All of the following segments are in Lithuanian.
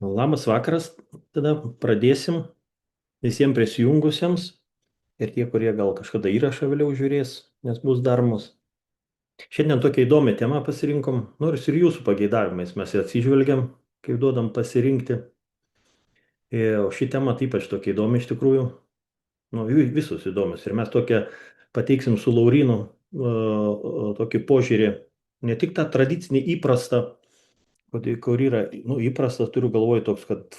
Labas vakaras, tada pradėsim visiems prisijungusiems ir tie, kurie gal kažkada įrašą vėliau žiūrės, nes bus daromos. Šiandien tokią įdomią temą pasirinkom, nors ir jūsų pageidavimais mes atsižvelgiam, kai duodam pasirinkti. O ši tema taip ypač tokia įdomi iš tikrųjų, jų visos įdomios. Ir mes tokią pateiksim su Laurinu tokį požiūrį, ne tik tą tradicinį įprastą, kur yra įprastas, turiu galvoj toks, kad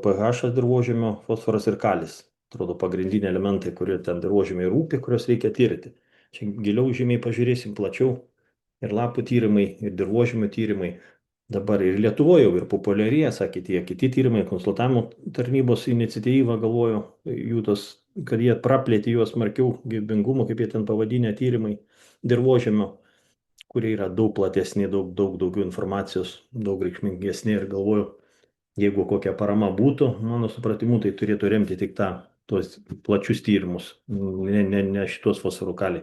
pH dirvožemio, fosforas ir kalis. Atrodo pagrindiniai elementai, kurie ten dirvožemiai rūpi, kuriuos reikia tirti. Čia giliau žymiai pažiūrėsim plačiau. Ir lapų tyrimai, ir dirvožemio tyrimai. Dabar ir Lietuvoje jau ir populiarėja, sakė tie kiti tyrimai, konsultavimo tarnybos iniciatyva, galvoju, jų tos, kad jie praplėtė juos smarkiau gyvybingumo, kaip jie ten pavadinę tyrimai dirvožemio, kurie yra daug platesni, daug daugiau informacijos, daug reikšmingesni ir galvoju, jeigu kokia parama būtų, mano supratimu, tai turėtų remti tik tuos plačius tyrimus, ne šitos fosforų kalį.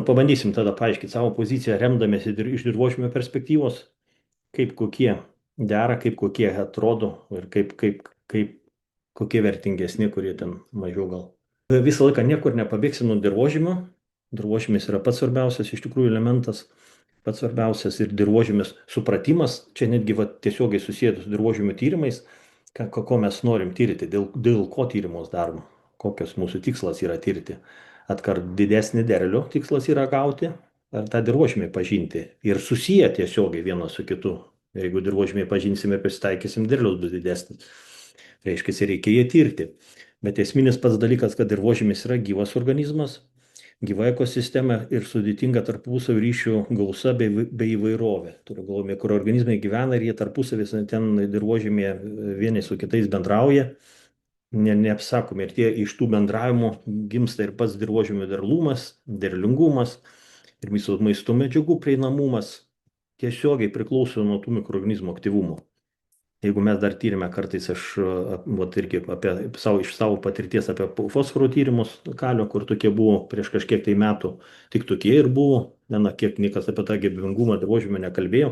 Pabandysim tada paaiškinti savo poziciją, remdamėsi iš dirvožemio perspektyvos, kaip kokie dera, kaip kokie atrodo ir kokie vertingesni, kurie ten mažiau gal. Visą laiką niekur nepabėgsim nuo dirvožemio. Dirvožemis yra pats svarbiausias iš tikrųjų elementas, pats svarbiausias ir dirvožemės supratimas, čia netgi tiesiogiai susijęs su dirvožemio tyrimais, ko mes norim tirti, dėl ko tyrimus darom, kokios mūsų tikslas yra tirti. Atkart didesnį derlių tikslas yra gauti, ar tą dirvožemį pažinti ir susiję tiesiogiai vienas su kitu. Ir jeigu dirvožemį pažinsime ir pasitaikysim, derlius bus didesnis. Reiškia, reikia jį tirti. Bet esminis pats dalykas, kad dirvožemis yra gyvas organizmas, gyva ekosistema ir sudėtinga tarpusavio ryšių gausa bei įvairovė. Turiu galvoje, mikroorganizmai gyvena ir jie tarpusavės ten dirvožemėje vieni su kitais bendrauja, neapsakomi. Ir tie iš tų bendravimų gimsta ir pats dirvožemio derlumas, derlingumas ir viso maisto medžiagų prieinamumas tiesiogiai priklauso nuo tų mikroorganizmų aktyvumo. Jeigu mes dar tyrime kartais irgi iš savo patirties apie fosforų tyrimus kalio, kur tokie buvo prieš kažkiek tai metų, tik tokie ir buvo, kiek niekas apie tą gyvybingumą dirvožemio nekalbėjo.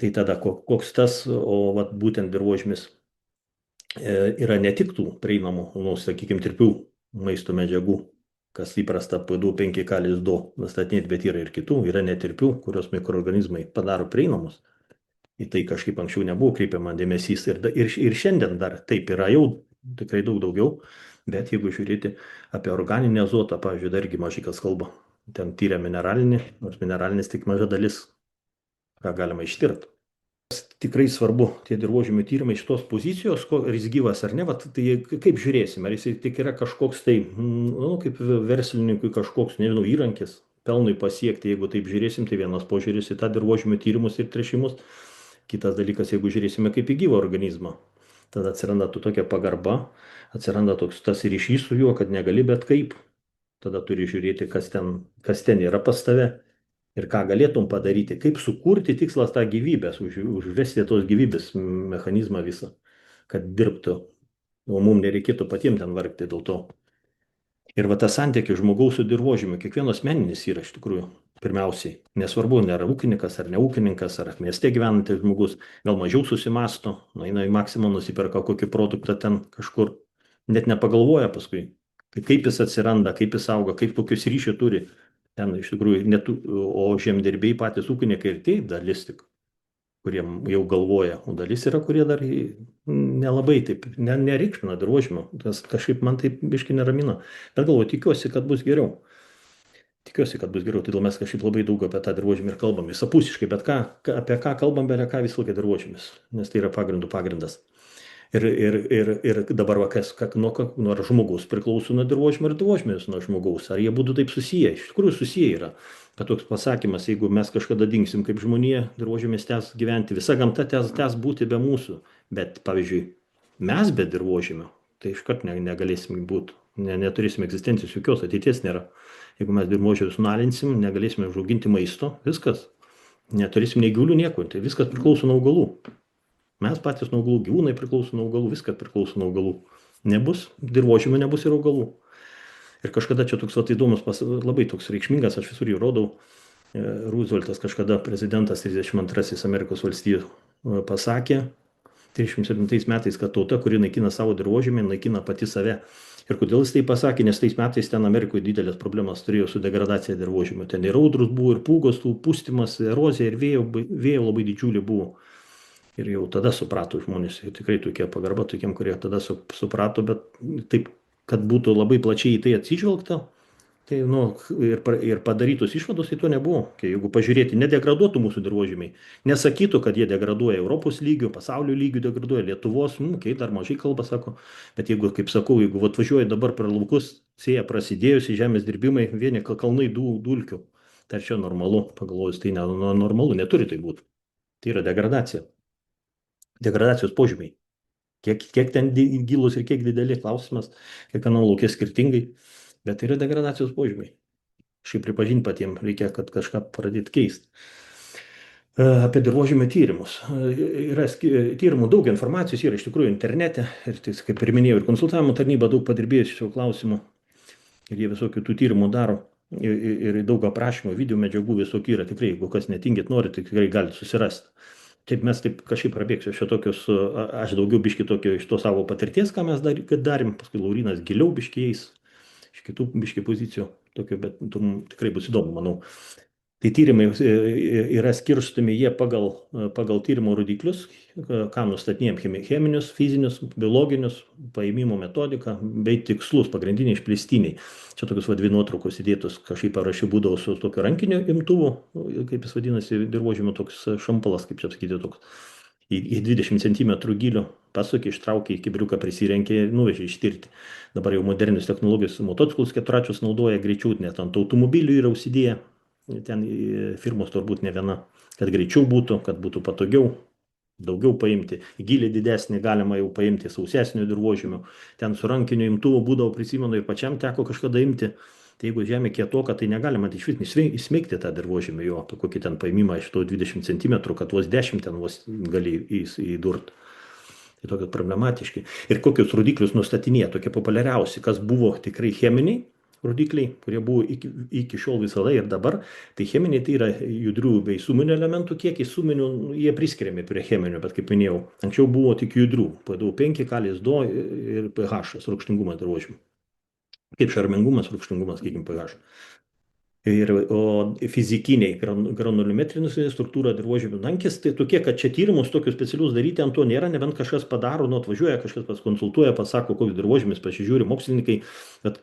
Tai tada koks tas, būtent dirvožemis yra ne tik tų prieinamų, sakykime, tirpių maisto medžiagų, kas įprasta P2, 5 kalis 2 nustatinėti, bet yra ir kitų, yra netirpių, kurios mikroorganizmai padaro prieinamus. Į tai kažkaip anksčiau nebuvo kreipiama dėmesys ir šiandien dar taip yra jau tikrai daugiau, bet jeigu žiūrėti apie organinį azotą, pavyzdžiui, dargi mažai kas kalba, ten tyria mineralinį, nors mineralinis tik maža dalis, ką galima ištirti. Tikrai svarbu tie dirvožemio tyrimai iš tos pozicijos, ar jis gyvas ar ne, tai kaip žiūrėsim, ar jis tik yra kažkoks tai, kaip verslininkui kažkoks, nežinau, įrankis pelnui pasiekti, jeigu taip žiūrėsim, tai vienas požiūris į tą dirvožemio tyrimus ir trešimus. Kitas dalykas, jeigu žiūrėsime kaip į gyvą organizmą, tada atsiranda tokia pagarba, atsiranda tas ryšys su juo, kad negali bet kaip, tada turi žiūrėti, kas ten yra pas tave ir ką galėtum padaryti, kaip sukurti tikslas tą gyvybės, užvesti tos gyvybės mechanizmą visą, kad dirbtų, o mums nereikėtų patiems ten vargti dėl to. Ir tas santykis žmogaus su dirvožemiu, kiekvienas meninis yra iš tikrųjų. Pirmiausiai, nesvarbu, nėra ūkininkas ar ne ūkininkas, ar mieste gyvenantis žmogus, gal mažiau susimasto, eina į maksimą, nusiperka kokį produktą ten kažkur, net nepagalvoja paskui, kaip jis atsiranda, kaip jis auga, kaip kokius ryšių turi. Ten iš tikrųjų, o žemdirbiai patys ūkininkai ir tai dalis tik, kurie jau galvoja, o dalis yra, kurie dar nelabai taip, nereikšmina dirvožemio, tas kažkaip man taip biškai neramina, bet galvoju, tikiuosi, kad bus geriau. Todėl mes kažkaip labai daug apie tą dirvožemį ir kalbam, visapusiškai, bet apie ką kalbam, bet ką visą laiką dirvožemis, nes tai yra pagrindas. Ir dabar nuo žmogaus priklauso nuo dirvožemio ir dirvožemis nuo žmogaus, ar jie būtų taip susiję, iš tikrųjų susiję yra. Kad toks pasakymas, jeigu mes kažkada dingsim kaip žmonija, dirvožemis tęs gyventi, visa gamta tęs būti be mūsų, bet pavyzdžiui, mes be dirvožemio, tai iškart negalėsim būti, neturėsim egzistencijos, jokios ateities nėra. Jeigu mes dirvožemius nualinsim, negalėsime užauginti maisto, viskas, neturėsim nei gyvulių nieko, tai viskas priklauso nuo augalų. Mes patys nuo augalų, gyvūnai priklauso nuo augalų, viskas priklauso nuo augalų. Nebus dirvožemio, nebus ir augalų. Ir kažkada čia toks įdomus, labai toks reikšmingas, aš visur jį rodau, Rooseveltas kažkada prezidentas 32 Amerikos valstijų pasakė, 37 metais, kad tauta, kuri naikina savo dirvožemį, naikina pati save. Ir kodėl jis tai pasakė, nes tais metais ten Amerikoje didelės problemas turėjo su degradacija dirvožemio. Ten ir audrus buvo, ir pūgos, tų pustimas, erozija, ir vėjo labai didžiulė buvo. Ir jau tada suprato žmonės, ir tikrai tokia pagarba tokiem, kurie tada suprato, bet taip, kad būtų labai plačiai į tai atsižvelgta, tai, nu, ir padarytos išvados, tai to nebuvo. Kai jeigu pažiūrėti, nedegraduotų mūsų dirvožemiai, nesakytų, kad jie degraduoja Europos lygių, pasaulio lygių degraduoja, Lietuvos, kai dar mažai kalba, sako, bet jeigu, kaip sakau, jeigu atvažiuoja dabar per laukus, sėja prasidėjusi žemės dirbimai, vieni kalnai dulkių, tai čia normalu, pagalvojus, tai normalu, neturi tai būti. Tai yra degradacija. Degradacijos požymiai. Kiek ten gilus ir kiek dideli klausimas, kiekvienam laukia skirtingai, bet tai yra degradacijos požymiai. Šiaip pripažinti patiems reikia, kad kažką pradėti keisti. Apie dirvožemio tyrimus. Yra tyrimų, daug informacijos yra iš tikrųjų internete, ir tai, kaip ir minėjau, ir konsultavimo tarnyba daug padirbėjusi šio klausimu, ir jie visokių tų tyrimų daro, ir daug aprašymų, video medžiagų visokių yra, tikrai, jeigu kas netingit nori, tai tikrai galite susirasti. Taip mes taip kažkaip prabėgsiu šitokius, aš daugiau biški tokio iš to savo patirties, ką mes darėm, paskui Laurinas giliau biškiais, iš kitų biški pozicijų, tokio, bet tikrai bus įdomu, manau. Tai tyrimai yra skirstomi jie pagal tyrimo rodiklius, ką nustatinėjom cheminius, fizinius, biologinius, paėmimo metodiką, bei tikslus, pagrindiniai išplėstiniai. Čia tokius dvi nuotraukos įdėtos, kažkaip parašiau būdavo su tokio rankinio imtuvu, kaip jis vadinasi, dirvožemio toks šampalas, kaip čia sakyti, toks. Į 20 cm gylio pasukė, ištraukė, kibriuką prisirenkė, nuvežė ištirti. Dabar jau modernius technologijos motociklus keturračius naudoja greičiau, net ant automobilių yra užsidėję. Ten firmos turbūt ne viena, kad greičiau būtų, kad būtų patogiau, daugiau paimti. Gylį didesnį galima jau paimti sausesnių dirvožemių. Ten su rankiniu imtuvu būdavo, prisimenu, ir pačiam teko kažkada imti. Tai jeigu žemė kietoka, tai negalima iš vis įsmeigti tą dirvožemį jo, kokį ten paimimą iš to 20 cm, kad vos 10 ten vos gali įdurti. Tai tokie problematiški. Ir kokius rodiklius nustatinėja, tokie populiariausi, kas buvo tikrai cheminiai rodikliai, kurie buvo iki šiol visada ir dabar. Tai cheminiai tai yra judrių bei suminių elementų kiekis, suminių jie priskiriami prie cheminių, bet kaip minėjau, anksčiau buvo tik judrių, PDO5, kalis 2 ir pH, rūgštingumas dirvožemių. Kaip šarmingumas, rūgštingumas, sakykim, pH. O fizikiniai, granulimetrinis struktūra dirvožemių dankis, tai tokie, kad čia tyrimus tokius specialius daryti ant to nėra, nebent kažkas padaro, atvažiuoja, kažkas paskonsultuoja, pasako, koks dirvožemis, pasižiūri mokslininkai,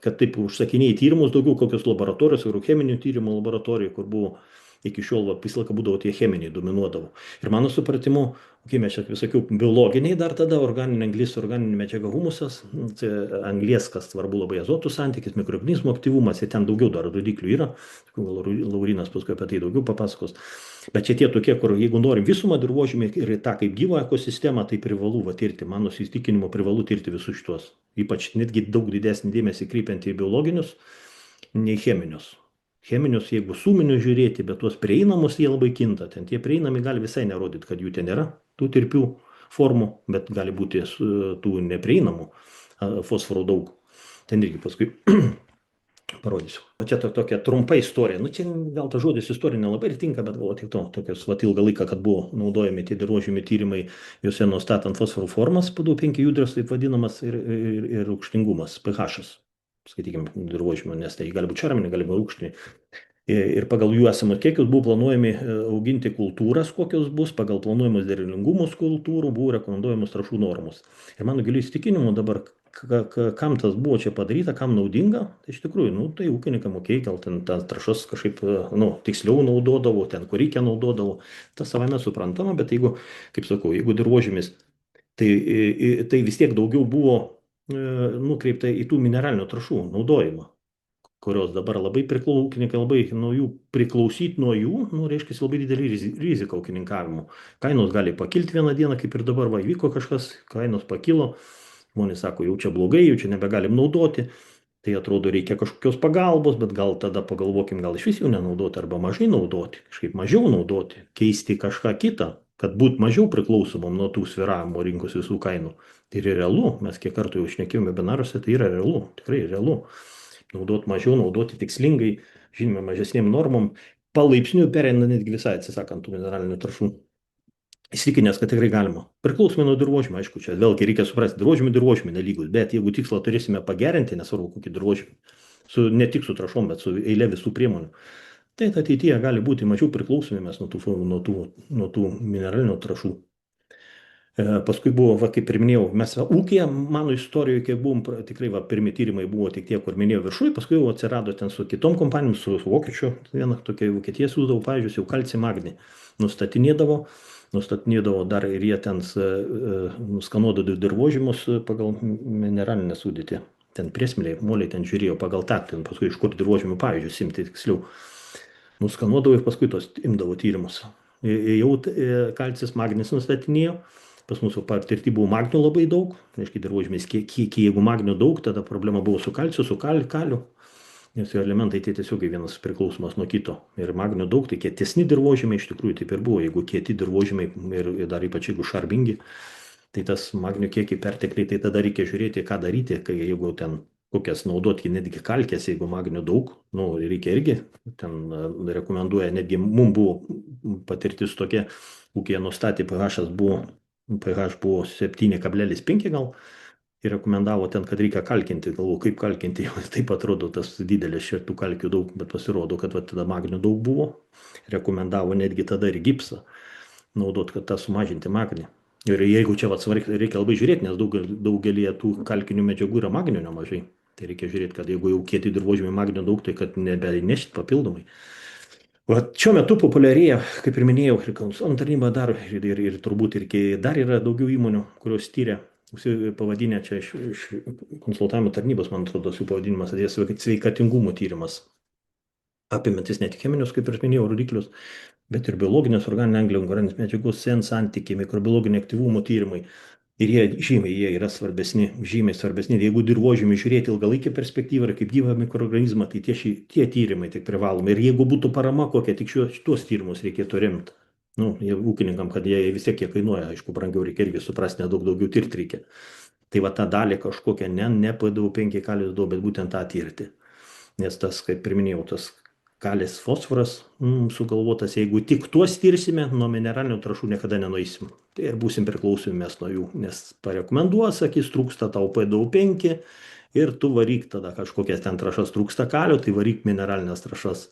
kad taip užsakinėjai tyrimus daugiau, kokios laboratorijos, ir cheminių tyrimų laboratorijų, kur buvo iki šiol visą laiką būdavo tie cheminiai dominuodavo. Ir mano supratimu, kaip mes čia visokių biologiniai dar tada, organinė anglis, organinė medžiaga humusas, anglies, kas svarbu labai azotų santykis, mikroorganizmų aktyvumas, ir ten daugiau dar rodiklių yra. Laurinas paskui apie tai daugiau papasakos. Bet čia tie tokie, kur jeigu norim visumą dirvožemį ir tą kaip gyvą ekosistemą, tai privalu tirti, mano įsitikinimu privalu tirti visus šitos. Ypač netgi daug didesnį dėmesį kreipiant į biologinius, nei cheminius. Cheminius, jeigu suminius žiūrėti, bet tuos prieinamus jie labai kinta. Ten tie prieinami gali visai nerodyti, kad jų ten nėra, tų tirpių formų, bet gali būti tų neprieinamų fosforų daug. Ten irgi paskui parodysiu. O čia tokia trumpa istorija. Čia gal tas žodis istorija nelabai ir tinka, bet buvo tik to, tokios ilgą laiką, kad buvo naudojami tie dirvožemių tyrimai, juose nustatant fosforų formas, PDO5 judrios, taip vadinamas, ir rūgštingumas, pH. Skaitykim, dirvožemio, nes tai gali būti šarminė, gali būti rūgštinė. Ir pagal jų esamus kiekius buvo planuojami auginti kultūras, kokios bus, pagal planuojamus derlingumus kultūrų buvo rekomenduojamos trąšų normos. Ir mano giliu įsitikinimu dabar, kam tas buvo čia padaryta, kam naudinga, tai iš tikrųjų, tai ūkininkai mokėjo, gal ten tas trąšas kažkaip, tiksliau naudodavo, ten kur reikia naudodavo, tas savame suprantama, bet jeigu, kaip sakau, jeigu dirvožemis, tai vis tiek daugiau buvo nukreipta į tų mineralinių trąšų naudojimą, kurios dabar labai ūkininkai labai nuo jų priklausyti nuo jų, reiškia labai didelį riziką ūkininkavimo. Kainos gali pakilti vieną dieną, kaip ir dabar įvyko kažkas, kainos pakilo, žmonės sako, jau čia blogai, jau čia nebegalim naudoti, tai atrodo reikia kažkokios pagalbos, bet gal tada pagalvokim, gal iš vis jų nenaudoti arba mažai naudoti, kažkaip mažiau naudoti, keisti kažką kitą, kad būt mažiau priklausomam nuo tų svyravimo rinkos visų kainų. Tai yra realu, mes kiek kartų jau šnekėjome webinaruose, tai yra realu, tikrai realu. Naudoti mažiau, naudoti tikslingai, žinoma, mažesnėm normom, palaipsniui pereinant netgi visai atsisakant tų mineralinių trąšų. įsitikinęs, kad tikrai galima. Priklausomai nuo dirvožymio, aišku, čia vėlgi reikia suprasti, dirvožymį nelygus, bet jeigu tikslą turėsime pagerinti, nesvarbu kokį dirvožymį, ne tik su trašom, bet su eilė visų priemonių, tai ateityje gali būti mažiau priklausomi mes nuo tų mineralinių trašų. Paskui buvo, va, kaip ir minėjau, mes ūkija, mano istorijoje, kiek buvom, tikrai va, pirmi tyrimai buvo tik tie, kur minėjau viršui, paskui jau atsirado ten su kitom kompanijom, su vokiečiu, viena tokia Vokietija siūsdavo pavyzdžius, jau kalcį magnį nustatinėdavo dar ir jie ten skanuodavo dirvožymus pagal mineralinę sudėtį. Ten priesmėliai, moliai ten žiūrėjo pagal tą, ten paskui iš kur dirvožymių pavyzdžius imti tiksliau. Nuskanuodavo ir paskui tos imdavo tyrimus. Jau kalcis magnis nustatinėjo. Pas mūsų patirtį buvo magnio labai daug, reiškia dirvožėmis, jeigu magnio daug, tada problema buvo su kalciu, su kaliu, nes jo elementai tai tiesiog vienas priklausomas nuo kito. Ir magnio daug, tai kietesni dirvožėmiai iš tikrųjų taip ir buvo, jeigu kieti dirvožėmiai ir dar ypač jeigu šarbingi, tai tas magnio kiekiai pertekliai, tai tada reikia žiūrėti, ką daryti, kai jeigu ten kokias naudoti, netgi kalkės, jeigu magnio daug, nu, reikia irgi, ten rekomenduoja, netgi mums buvo patirtis tokia, ūkija nustatė pH buvo 7,5 gal ir rekomendavo ten, kad reikia kalkinti, galvoju, kaip kalkinti, taip atrodo tas didelis šitų kalkių daug, bet pasirodo, kad va, tada magnio daug buvo, rekomendavo netgi tada ir gipsą naudot, kad tą sumažinti magnį. Ir jeigu čia va, reikia labai žiūrėti, nes daugelį tų kalkinių medžiagų yra magnio nemažai, tai reikia žiūrėti, kad jeigu jau kieti dirvožėmiai magnio daug, tai kad nebeinešit papildomai. Vat šiuo metu populiarėja, kaip ir minėjau, ir konsultantų tarnyba dar, ir turbūt ir dar yra daugiau įmonių, kurios tyria, pavadinę čia iš konsultavimo tarnybos, man atrodo, jų pavadinimas atėjęs sveikatingumo tyrimas, apimantis ne tik cheminius, kaip ir minėjau, rodiklius, bet ir biologinės, organinės angliavandenių medžiagos, sen santykiai, mikrobiologinio aktyvumo tyrimai. Ir jie yra svarbesni, žymiai svarbesni. Jeigu dirvožėmį žiūrėti ilgalaikį perspektyvą ir kaip gyvą mikroorganizmą, tai tie tyrimai tik privalomi. Ir jeigu būtų parama kokia, tik šitos tyrimus reikėtų remti. Nu, ūkininkam, kad jie vis tiek kainuoja, aišku, brangiau reikia irgi suprasti, nedaug daugiau tirti reikia. Tai va tą dalį kažkokią, ne PDO5 kalis duo, bet būtent tą tirti. Nes tas, kaip priminėjau, tas kalis fosforas sugalvotas, jeigu tik tuos tirsime, nuo mineralinių trašų niekada nenueisim. Tai ir būsim priklausomi mes nuo jų, nes parekomenduos, sakys, trūksta tau PDO5 ir tu varyk tada kažkokias ten trašas, trūksta kalio, tai varyk mineralinės trašas.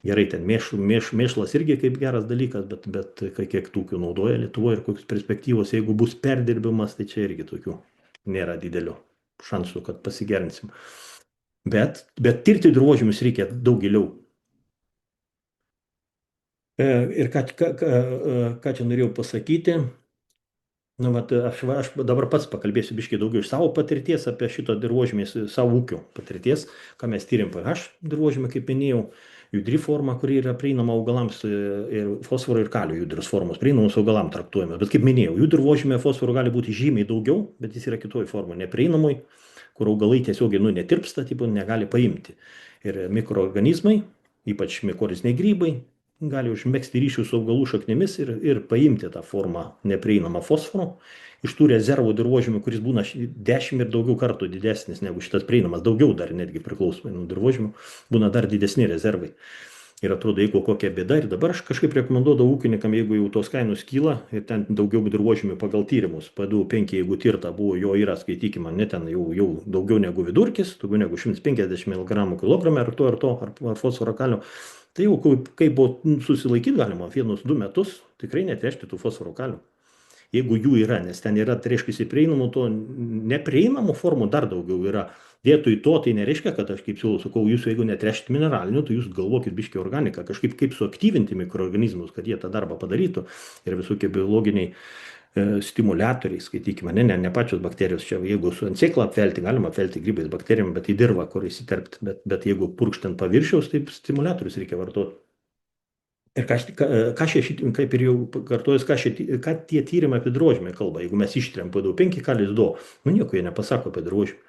Gerai, ten mėšlas irgi kaip geras dalykas, bet kiek tūkių naudoja Lietuvoje ir kokios perspektyvos, jeigu bus perdirbimas, tai čia irgi tokių nėra didelio šansų, kad pasigerinsim. Bet tirti dirvožėmius reikia daug giliau. Ir ką čia norėjau pasakyti, nu, vat, aš dabar pats pakalbėsiu biškai daugiau iš savo patirties apie šito dirvožėmės, savo ūkio patirties, ką mes tyrim pH dirvožėmė, kaip minėjau, judri forma, kuri yra prieinama augalams ir fosforo ir kalio judrios formos, prieinamos augalams traktuojame. Bet kaip minėjau, jų dirvožėmė fosforo gali būti žymiai daugiau, bet jis yra kitoj formai, neprieinamoj, kur augalai tiesiogiai netirpsta, tipo, negali paimti. Ir mikroorganizmai, ypač mikoriziniai grybai, gali užmegzti ryšių su augalų šaknimis ir paimti tą formą neprieinamą fosforo iš tų rezervų dirvožėmių, kuris būna 10 ir daugiau kartų didesnis negu šitas prieinamas, daugiau dar netgi priklausomai nuo dirvožėmių, būna dar didesni rezervai. Ir atrodo, jeigu kokia bėda, ir dabar aš kažkaip rekomenduodavau ūkininkam, jeigu jau tos kainos kyla ir ten daugiau dirvožėmių pagal tyrimus, PDO5, jeigu tirta buvo, jo yra, skaitykime, ne ten jau daugiau negu vidurkis, daugiau negu 150 mg/kg ar fosforo kalio. Tai jau kaip buvo susilaikyti galima 1-2 metus, tikrai netrešti tų fosforo kalių. Jeigu jų yra, nes ten yra, tai reiškia, prieinamų, to neprieinamų formų dar daugiau yra. Vietoj to tai nereiškia, kad aš kaip siūlau, sakau, jūs jeigu netrešit mineralinių, tai jūs galvokit biškai organiką, kažkaip kaip suaktyvinti mikroorganizmus, kad jie tą darbą padarytų ir visokie biologiniai stimuliatoriai, skaitykime, ne pačios bakterijos, čia jeigu su ant sėklą apvelti, galima apvelti grybais bakterijom, bet į dirvą, kur įsiterpti, bet jeigu purkštant paviršiaus, tai stimuliatorius reikia vartoti. Ir kaip ir jau kartuojas, ką tie tyrimai apie dirvožėmį kalba, jeigu mes ištiriam PDO5 kalis duo, nu nieko jie nepasako apie dirvožėmį,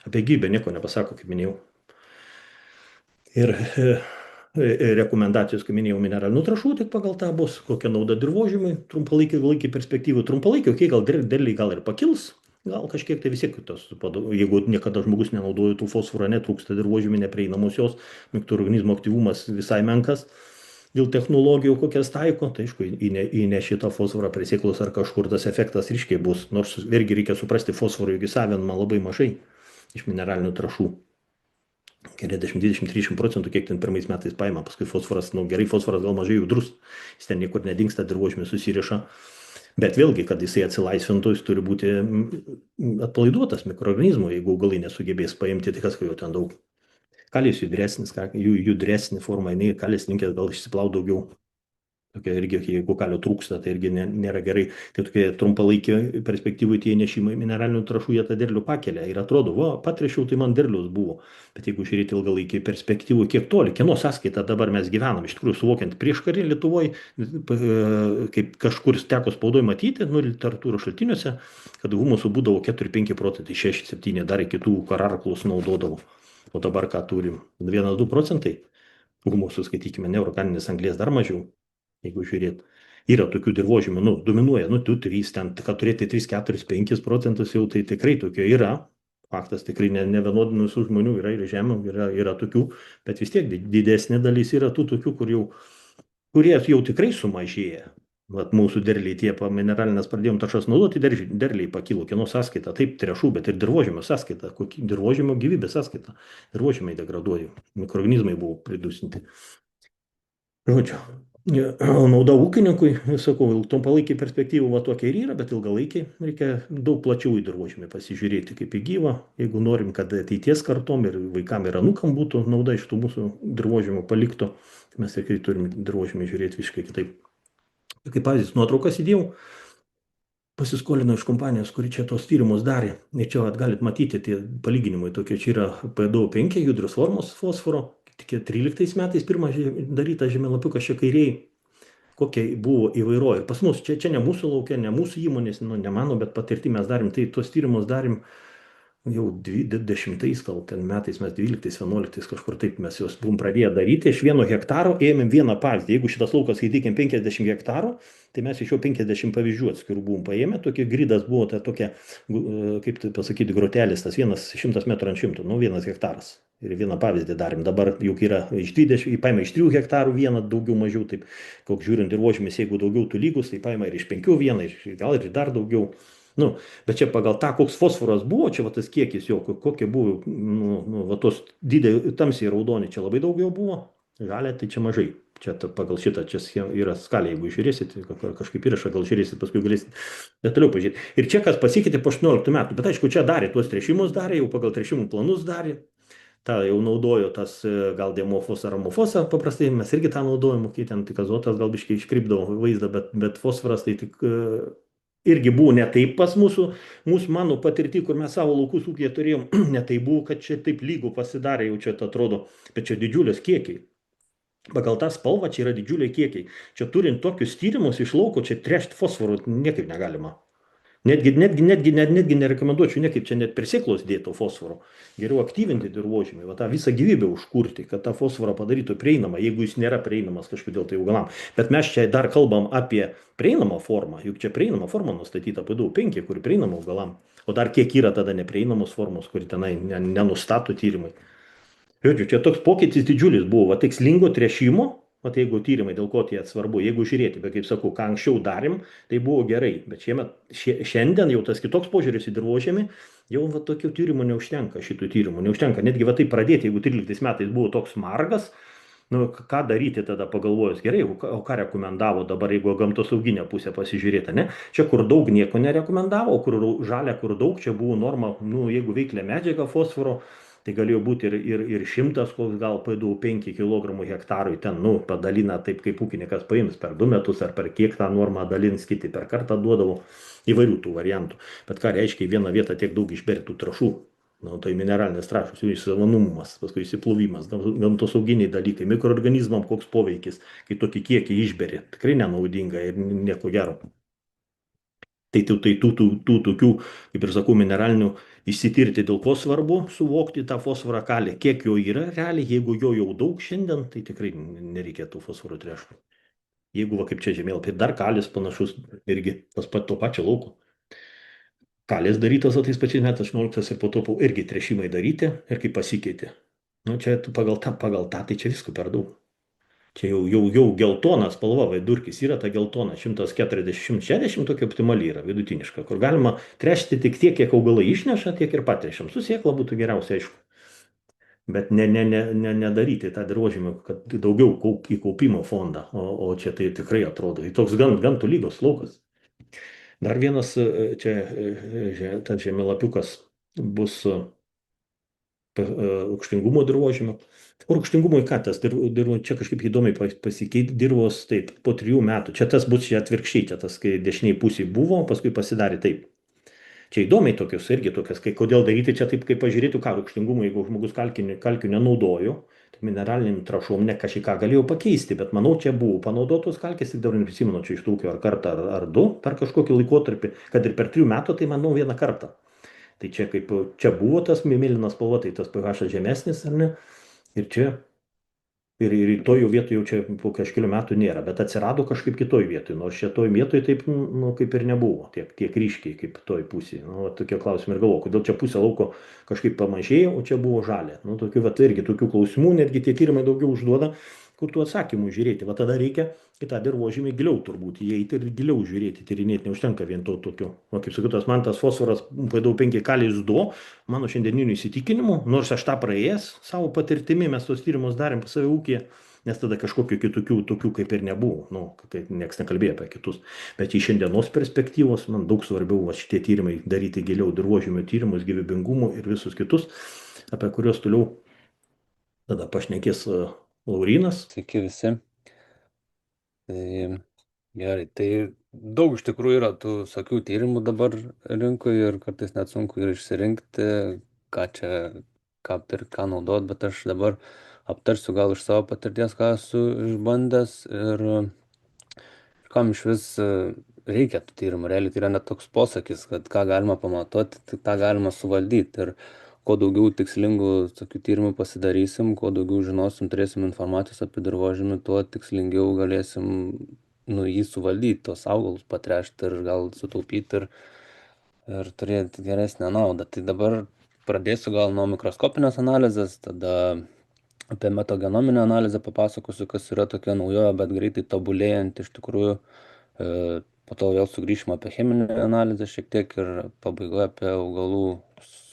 apie gyvybę nieko nepasako, kaip minėjau. Ir rekomendacijos, kaip minėjau, mineralinių trašų, tik pagal tą bus, kokia nauda dirvožėmiui, trumpalaikį perspektyvų, okay, gal derliai gal ir pakils, gal kažkiek tai vis tiek tos, jeigu niekada žmogus nenaudoja tų fosforo, netrūksta dirvožėmiui, neprieinamos jos, mikroorganizmo aktyvumas visai menkas, dėl technologijų kokias taiko, tai aišku, įneši tą fosforą prie sėklos ar kažkur tas efektas ryškiai bus, nors vėlgi reikia suprasti, fosforo juk įsavinama labai mažai iš mineralinių trąšų. Keliasdešimt, 20, 30 procentų, kiek ten pirmais metais paima, paskui fosforas, nu gerai, fosforas gal mažai judrus, jis ten niekur nedingsta, dirvožmė susiriša, bet vėlgi, kad jisai atsilaisvintų, jis turi būti atpalaiduotas mikroorganizmų, jeigu augalai nesugebės paimti, tai kas jau ten daug. Kalis judresnis, jų judresnė forma, jinai kalis linkęs gal išsiplaut daugiau. Tokia irgi, jeigu kalio trūksta, tai irgi nėra gerai. Tai tokie trumpalaikio perspektyvai tie nešimai mineralinių trąšų, jie tą derlių pakelia. Ir atrodo, va, patrešiau, tai man derlius buvo. Bet jeigu žiūrėti ilgalaikį perspektyvų, kiek toli, kieno sąskaita dabar mes gyvenam, iš tikrųjų suvokiant prieš karį Lietuvoje, kaip kažkur teko spaudoje matyti, nu, literatūros šaltiniuose, kad humusų būdavo 4-5 procentai, 6-7, dar kitų kararklus naudodavo. O dabar ką turim? 1-2 procentai humusų, skaitykime, neorganinės anglies dar mažiau. Jeigu žiūrėt, yra tokių dirvožemių, nu, dominuoja, nu, 2-3, ten, kad turėti 3-4-5 procentus jau tai tikrai tokio yra. Faktas tikrai ne vienodinusių žmonių yra ir žemių, yra tokių, bet vis tiek didesnė dalis yra tų tokių, kurie jau tikrai sumažėja. Vat mūsų derliai tie mineralinės pradėjom taršas naudoti, derliai pakilo, kieno sąskaita, taip tręšų, bet ir dirvožemio sąskaita, dirvožemio gyvybės sąskaita. Dirvožemiai degraduoja, mikroorganizmai buvo pridusinti. Žodžiu, nauda ūkininkui, sakau, trumpalaikiai perspektyvų va tokia ir yra, bet ilgalaikiai reikia daug plačiau į dirvožemį pasižiūrėti kaip į gyvą, jeigu norim, kad ateities kartom ir vaikam ir anūkam būtų nauda iš tų mūsų dirvožemių palikto, tai mes tikrai turim dirvožemį žiūrėti visiškai kitaip. Kaip pavyzdys, nuotraukas įdėjau, pasiskolinau iš kompanijos, kuri čia tos tyrimus darė. Ir čia galit matyti tie palyginimai tokie, čia yra P2O5 judrios formos fosforo, tik 13 metais pirmas darytas žemėlapiukas čia kairiai, kokia buvo įvairovė. Ir pas mus, čia ne mūsų laukia, ne mūsų įmonės, nu, ne mano, bet patirtį mes darėm, tai tuos tyrimus darėm jau 10 gal ten metais, mes 12-11 kažkur taip mes juos buvom pradėję daryti. Iš 1 hektaro ėmėm vieną pavyzdį. Jeigu šitas laukas, skaitykim, 50 hektarų, tai mes iš jo 50 pavyzdžių atskirų buvom paėmę. Tokia gridas buvo, ta tokia, kaip tai pasakyti, grotelis, tas 100 metrų ant 100, nu 1 hektaras. Ir vieną pavyzdį darėm. Dabar juk yra iš 20, paima iš 3 hektarų vieną, daugiau mažiau, taip, koks žiūrint dirvožemis, jeigu daugiau tų lygus, tai paima ir iš 5 vieną, gal ir dar daugiau. Nu, bet čia pagal tą, koks fosforas buvo, čia va tas kiekis jo, kokie buvo, va tos tamsiai raudoni, čia labai daug jau buvo, žalia, tai čia mažai. Čia pagal šitą, čia yra skalė, jeigu žiūrėsit, kažkaip įrašą gal žiūrėsit, paskui galėsit detaliau pažiūrėti. Ir čia kas pasikeitė po 18 metų, bet aišku, čia darė, tuos trešimus darė, jau pagal trešimų planus darė. Ta jau naudojo tas gal demofos ar amofosą, paprastai mes irgi tą naudojom, kai ten tik azotas gal biškai iškrypdavo vaizdą, bet fosforas tai tik irgi buvo ne taip pas mano patirtį, kur mes savo laukus ūkyje turėjom, ne taip buvo, kad čia taip lygų pasidarė, jau čia atrodo, bet čia didžiulės kiekiai. Pagal tą spalvą čia yra didžiuliai kiekiai. Čia turint tokius tyrimus iš lauko, čia trešti fosforų niekaip negalima. Netgi nerekomenduočiau, niekaip čia net per sėklos dėto fosforo. Geriau aktyvinti dirvožemį, va tą visą gyvybę užkurti, kad tą fosforą padarytų prieinamą, jeigu jis nėra prieinamas kažkodėl tai augalam. Bet mes čia dar kalbam apie prieinamą formą, juk čia prieinama forma nustatyta P2O5, kuri prieinama augalam. O dar kiek yra tada neprieinamos formos, kuri tenai nenustato tyrimai. Žodžiu, čia toks pokytis didžiulis buvo, va tikslingo tręšimo. O tai jeigu tyrimai, dėl ko tie svarbu, jeigu žiūrėti, bet kaip sakau, ką anksčiau darėm, tai buvo gerai, bet šiandien jau tas kitoks požiūris į dirvožemį, jau va tokių tyrimų neužtenka, šitų tyrimų neužtenka, netgi va tai pradėti, jeigu 13 metais buvo toks margas, nu ką daryti tada pagalvojus, gerai, o ką rekomendavo dabar, jeigu gamtosauginę pusę pasižiūrėti, ne, čia kur daug nieko nerekomendavo, o kur žalia, kur daug, čia buvo norma, nu jeigu veiklė medžiaga fosforo, tai galėjo būti ir 100, koks gal P2O5 kg hektarui ten, nu, padalina taip, kaip ūkininkas paims per 2 metus ar per kiek tą normą dalins, kiti per kartą duodavo įvairių tų variantų. Bet ką reiškia į vieną vietą tiek daug išbertų trašų? Nu, tai mineralinės trąšos, jų įsisavonumas, paskui įsiplovimas, gamtosauginiai dalykai, mikroorganizmam koks poveikis, kai tokį kiekį išberi, tikrai nenaudinga ir nieko gero. Tai tų tokių, kaip ir sakau, mineralinių išsitirti, dėl ko svarbu suvokti tą fosforą kalį, kiek jo yra realiai, jeigu jo jau daug šiandien, tai tikrai nereikėtų fosforo tręšti. Jeigu, va, kaip čia žemėlapį, dar kalis panašus, irgi to pačio lauko. Kalis darytas, o tais pačiais metais 18 ir po to irgi tręšimai daryti ir kaip pasikeitė. Nu, čia pagal tą, tai čia visko per daug. Čia jau geltona spalva, vaidurkis yra ta geltona, 140-160 tokia optimali yra, vidutiniška, kur galima tręšti tik tiek, kiek augalai išneša, tiek ir patręšiam. Su sėkla būtų geriausia, aišku. Bet nedaryti tą dirvožėmį, kad daugiau į kaupimo fondą, o čia tai tikrai atrodo, tai toks gan tolygus laukas. Dar vienas tas žemėlapiukas bus rūgštingumo dirvožėmio. O rūgštingumui ką tas dirvo, čia kažkaip įdomiai pasikeitė dirvos, taip, po 3 metų. Čia tas bus čia atvirkščiai, čia tas, kai dešiniai pusėje buvo, paskui pasidarė taip. Čia įdomiai tokios, irgi tokias, kai kodėl daryti čia taip, kaip pažiūrėtų, ką rūgštingumui, jeigu žmogus kalkių nenaudojo, tai mineraliniam trašom ne kažką galėjo pakeisti, bet manau, čia buvo panaudotos kalkės, tik dabar neprisimenu, čia iš tūkio ar kartą ar du per kažkokį laikotarpį, kad ir per 3 metų, tai manau vieną kartą. Tai čia kaip čia buvo tas mėlynas spalva, tai tas pH žemesnis, ar ne? Ir čia, ir toj vietoj jau čia po kažkelių metų nėra, bet atsirado kažkaip kitoj vietoj, nors šitoj vietoj taip, nu, kaip ir nebuvo, tiek ryškiai kaip toj pusėje. Nu, tokie klausimai ir galvo, kodėl čia pusė lauko kažkaip pamažėjo, o čia buvo žalia. Nu, tokių, irgi tokių klausimų, netgi tie tyrimai daugiau užduoda, kur tų atsakymų žiūrėti. Va tada reikia į tą dirvožemį giliau turbūt įeiti ir giliau žiūrėti, tyrinėti, neužtenka vien to tokio. O kaip sakytas, man tas fosforas P5 kalis 2, mano šiandieniniu įsitikinimu, nors aš tą praėjęs savo patirtimi, mes tos tyrimus darėm pas save ūkyje, nes tada kažkokių kitokių tokių kaip ir nebuvo, nu, kaip nieks nekalbėjo apie kitus. Bet iš šiandienos perspektyvos man daug svarbiau va, šitie tyrimai daryti giliau, dirvožemio tyrimus, gyvybingumo ir visus kitus, apie kuriuos toliau tada pašnekės Laurynas. Sveiki visi. Tai gerai, tai daug iš tikrųjų yra tų visokių tyrimų dabar rinkoje ir kartais net sunku yra išsirinkti, ką čia, ką pirkti, ką naudot, bet aš dabar aptarsiu gal iš savo patirties, ką esu išbandęs ir kam iš vis reikia tų tyrimų. Realiai tai yra net toks posakis, kad ką galima pamatuoti, tai tą galima suvaldyti. Ir kuo daugiau tikslingų tokių tyrimų pasidarysim, kuo daugiau žinosim, turėsim informacijos apie dirvožemį, tuo tikslingiau galėsim jį suvaldyti, tos augalus patręšti ir gal sutaupyti ir turėti geresnę naudą. Tai dabar pradėsiu gal nuo mikroskopinės analizės, tada apie metagenominę analizę papasakosiu, kas yra tokia naujovė, bet greitai tobulėjant iš tikrųjų. Po to vėl sugrįšime apie cheminę analizę šiek tiek ir pabaigoje apie augalų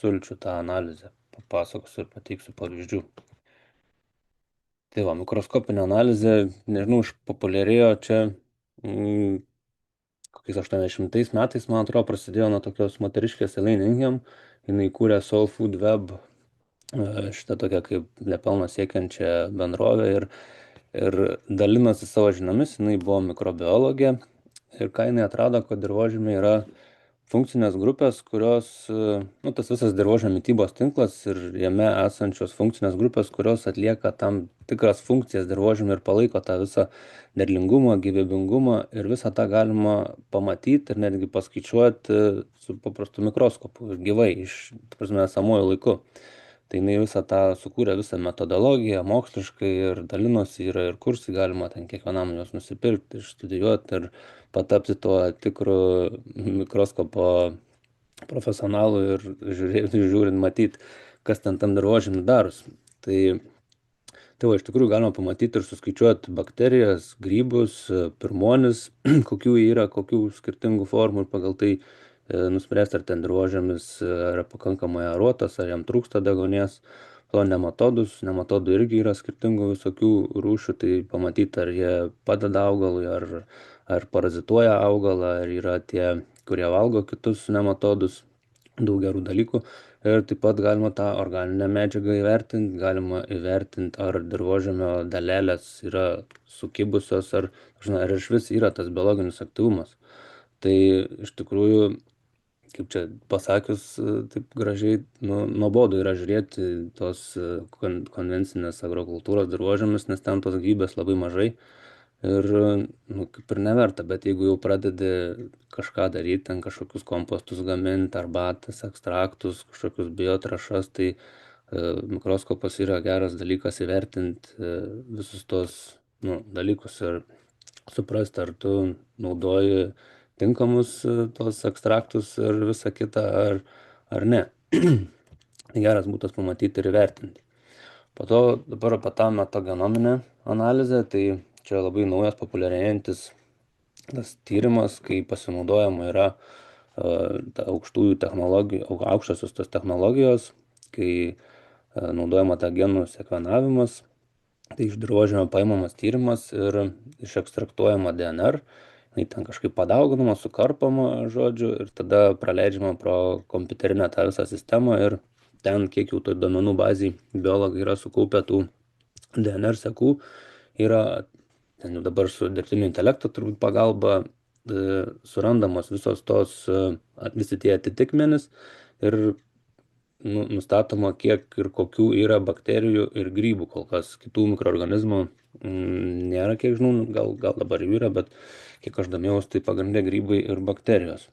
sulčių tą analizę papasakosiu ir pateiksiu pavyzdžių. Tai va, mikroskopinė analizė, nežinau, išpopuliarėjo čia kokiais 80 metais, man atrodo, prasidėjo nuo tokios moteriškės Elaine Ingham, jinai kūrė Soul Food Web, šitą tokią kaip nepelno siekiančią bendrovę ir dalinosi savo žiniomis, jinai buvo mikrobiologė ir ką jinai atrado, kad dirvožemiai yra funkcinės grupės, kurios, tas visas dirvožemio mitybos tinklas ir jame esančios funkcinės grupės, kurios atlieka tam tikras funkcijas dirvožemio ir palaiko tą visą derlingumą, gyvybingumą ir visą tą galima pamatyti ir netgi paskaičiuoti su paprastu mikroskopu ir gyvai, esamuoju laiku. Tai jinai visą tą sukūrė visą metodologiją moksliškai ir dalinosi, yra ir kursai, galima ten kiekvienam juos nusipirkti, išstudijuoti ir patapti tuo tikru mikroskopo profesionalu ir žiūrint matyti, kas ten tam dirvožemy darosi. Tai va, iš tikrųjų galima pamatyti ir suskaičiuoti bakterijas, grybus, pirmonis, kokių yra, kokių skirtingų formų ir pagal tai nuspręsti, ar ten dirvožemis yra pakankamai aruotas, ar jam trūksta deguonies. Nematodus, nematodų irgi yra skirtingų visokių rūšių, tai pamatyti, ar jie padeda augalui, ar parazituoja augalą, ar yra tie, kurie valgo kitus nematodus, daug gerų dalykų. Ir taip pat galima tą organinę medžiagą įvertinti, galima įvertinti, ar dirvožemio dalelės yra sukibusios, ar iš vis yra tas biologinis aktyvumas. Tai iš tikrųjų, kaip čia pasakius, taip gražiai, nuobodu yra žiūrėti tos konvencinės agrokultūros dirvožemius, nes ten tos gyvybės labai mažai ir kaip ir neverta, bet jeigu jau pradedi kažką daryti, ten kažkokius kompostus gaminti, arbatas, ekstraktus, kažkokius biotrašas, tai mikroskopas yra geras dalykas įvertinti visus tos dalykus ir suprasti, ar tu naudoji tinkamus tos ekstraktus ir visą kitą, ar ne. Geras būtas pamatyti ir įvertinti. Po to dabar apie tą metagenominę analizė, tai čia labai naujas populiarėjantis tas tyrimas, kai pasinaudojama yra ta aukštųjų technologijų, aukštosios tos technologijos, kai naudojama ta genų sekvenavimas, tai iš dirvožemio paimamas tyrimas ir išekstraktuojama DNR, jinai ten kažkaip padauginama, sukarpama, žodžiu, ir tada praleidžiama pro kompiuterinę tą visą sistemą ir ten, kiek jau toj duomenų bazėj biologai yra sukaupę tų DNR sekų, yra ten jau dabar su dirbtinio intelekto turbūt pagalba surandamos visos tos, visi tie atitikmenys ir nustatoma, kiek ir kokių yra bakterijų ir grybų, kol kas kitų mikroorganizmų nėra, kiek žinau, gal dabar jų yra, bet kiek aš domėjaus, tai pagrindė grybai ir bakterijos.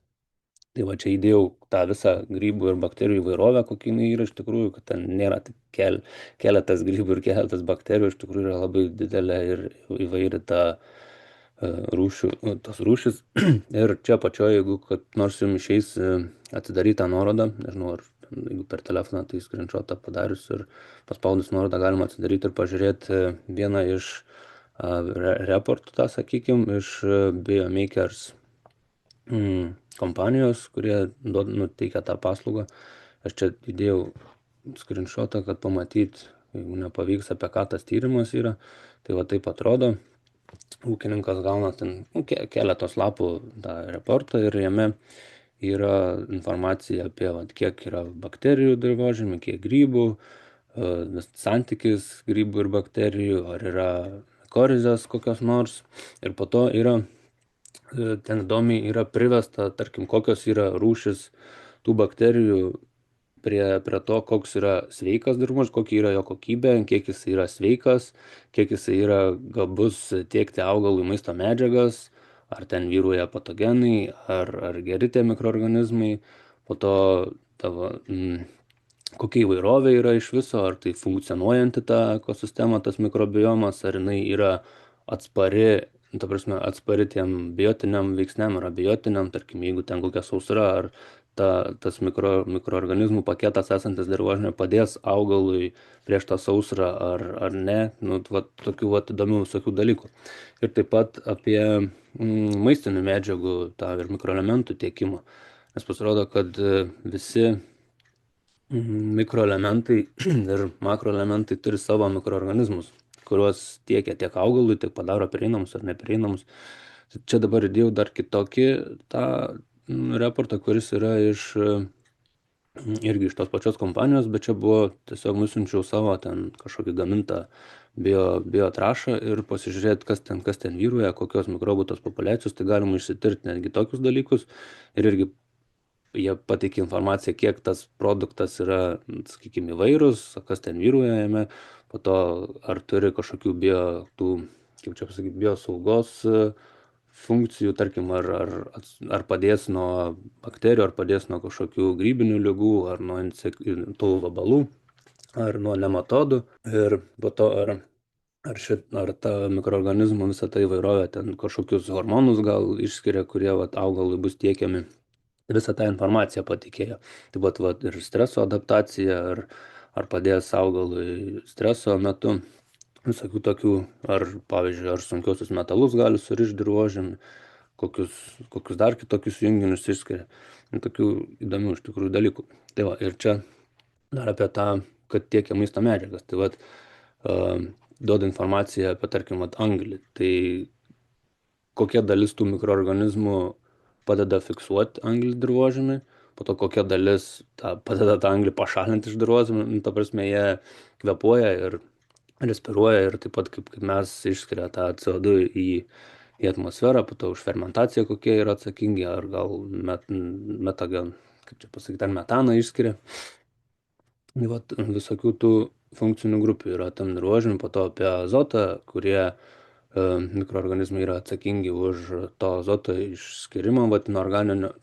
Tai va čia įdėjau tą visą grybų ir bakterijų įvairovę, kokia jinai yra iš tikrųjų, kad ten nėra tik keletas grybų ir keletas bakterijų, iš tikrųjų yra labai didelė ir įvairi ta tos rūšis. Ir čia pačioje, jeigu kad nors jums išeis atidaryti tą nuorodą, nežinau, ar jeigu per telefoną tai screenshotą padarius ir paspaudus nuorodą galima atsidaryti ir pažiūrėti vieną iš reportų, tą sakykime, iš Biomakers kompanijos, kurie teikia tą paslaugą. Aš čia įdėjau screenshotą, kad pamatyt, jeigu nepavyks, apie ką tas tyrimas yra. Tai va taip atrodo. Ūkininkas gauna ten keletos lapų tą reportą ir jame yra informacija apie kiek yra bakterijų dirvožemį, kiek grybų, santykis grybų ir bakterijų, ar yra korizės kokios nors. Ir po to yra ten įdomiai yra privesta, tarkim, kokios yra rūšis tų bakterijų prie to, koks yra sveikas dirvožemis, kokia yra jo kokybė, kiek jis yra sveikas, kiek jis yra gabus tiekti augalui maisto medžiagas, ar ten vyruoja patogenai, ar geri tie mikroorganizmai, po to tavo kokia įvairovė yra iš viso, ar tai funkcionuojanti ta ekosistema, tas mikrobiomas, ar jinai yra atspari, ta prasme, atspari tiem biotiniam veiksniam ar abiotiniam, tarkim, jeigu ten kokia sausra, ar tas mikroorganizmų paketas esantis dirvožemyje padės augalui prieš tą sausrą ar ne, tokių įdomių visokių dalykų. Ir taip pat apie maistinių medžiagų tą ir mikroelementų tiekimą, nes pasirodo, kad visi mikroelementai ir makroelementai turi savo mikroorganizmus, kuriuos tiekia tiek augalui, tiek padaro prieinamus ar neprieinamus. Čia dabar įdėjau dar kitokį tą reportą, kuris yra irgi iš tos pačios kompanijos, bet čia buvo tiesiog nusiunčiau savo ten kažkokį gamintą biotrašą ir pasižiūrėti, kas ten vyruoja, kokios mikrobų tos populiacijos, tai galima išsitirti netgi tokius dalykus ir irgi jie pateikia informaciją, kiek tas produktas yra, sakykime, įvairus, kas ten vyruoja jame, po to ar turi kažkokių biosaugos funkcijų, tarkim, ar padės nuo bakterijų, ar padės nuo kažkokių grybinių ligų, ar nuo tų vabalų, ar nuo nematodų. Ir po to ar ta mikroorganizmų visą tą įvairovę ten kažkokius hormonus gal išskiria, kurie augalui bus tiekiami. Visą tą informaciją patikėjo. Tai buvo ir streso adaptacija, ar padės augalui streso metu. Visokių tokių, pavyzdžiui, ar sunkiosius metalus gali surišti dirvožemį, kokius dar kitokius junginius išskiria. Tokių įdomių iš tikrųjų dalykų. Tai va, ir čia dar apie tą, kad tiekia maisto medžiagas. Tai duoda informaciją apie, tarkim, anglį. Tai kokia dalis tų mikroorganizmų padeda fiksuoti anglį dirvožemį, po to kokia dalis padeda tą anglį pašalinti iš dirvožemio, ta prasme, jie kvėpuoja ir respiruoja ir taip pat kaip mes išskiria tą CO2 į atmosferą, po to už fermentaciją kokie yra atsakingi, ar gal kaip čia pasakyti, ar metaną išskiria. Visokių tų funkcinių grupių yra tam dirvožemį, po to apie azotą, kurie mikroorganizmai yra atsakingi už to azoto išskirimą, inorganinio,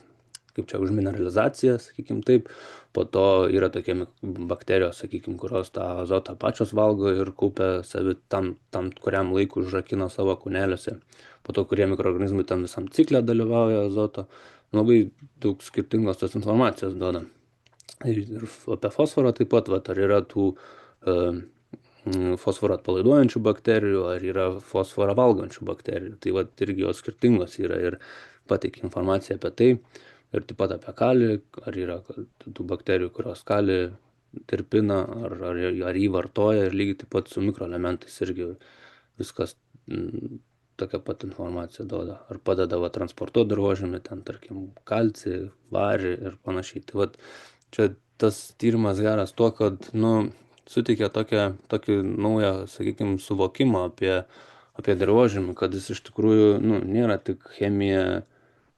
kaip čia, už mineralizaciją, sakykim taip. Po to yra tokie bakterijos, sakykim, kurios tą azotą pačios valgo ir kaupia savi tam kuriam laikui užrakina savo kūneliuose. Po to, kurie mikroorganizmai tam visam cikle dalyvauja azoto. Labai daug skirtingos tos informacijos duoda. Ir apie fosforą taip pat, ar yra tų fosforą atpalaiduojančių bakterijų, ar yra fosforą valgančių bakterijų. Tai vat irgi jos skirtingos yra ir pateikia informaciją apie tai. Ir taip pat apie kalį, ar yra tų bakterijų, kurios kalį tirpina, ar jį vartoja, ir lygiai taip pat su mikroelementais irgi viskas tokia pat informacija duoda. Ar padeda transportuoti dirvožemį, ten tarkim kalcį, varį ir panašiai. Tai vat čia tas tyrimas geras tuo, kad suteikia tokį naują, sakykime, suvokimą apie dirvožemį, kad jis iš tikrųjų nėra tik chemija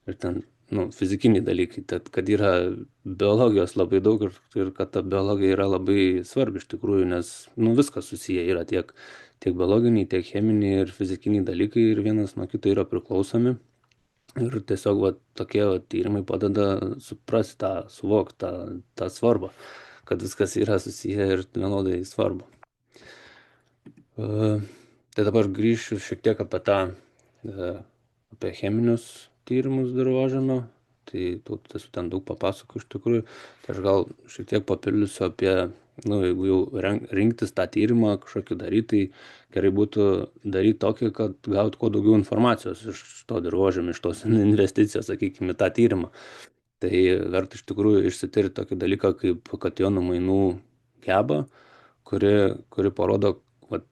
ir ten fizikiniai dalykai, kad yra biologijos labai daug ir kad ta biologija yra labai svarbi iš tikrųjų, nes viskas susiję yra tiek biologiniai, tiek cheminiai ir fizikiniai dalykai ir vienas nuo kito yra priklausomi. Ir tiesiog tokie tyrimai padeda suprasti suvokti tą svarbą, kad viskas yra susiję ir vienodai svarbu. Tai dabar grįšiu šiek tiek apie cheminius tyrimus dirvožemio. Tai esu ten daug papasakojau iš tikrųjų. Tai aš gal šiek tiek papildysiu apie, jeigu jau rinktis tą tyrimą kažkokį daryti, tai gerai būtų daryti tokį, kad gauti kuo daugiau informacijos iš to dirvožemio, iš tos investicijos, sakykime, į tą tyrimą. Tai verta iš tikrųjų išsitirti tokį dalyką kaip kationų mainų geba, kuri parodo,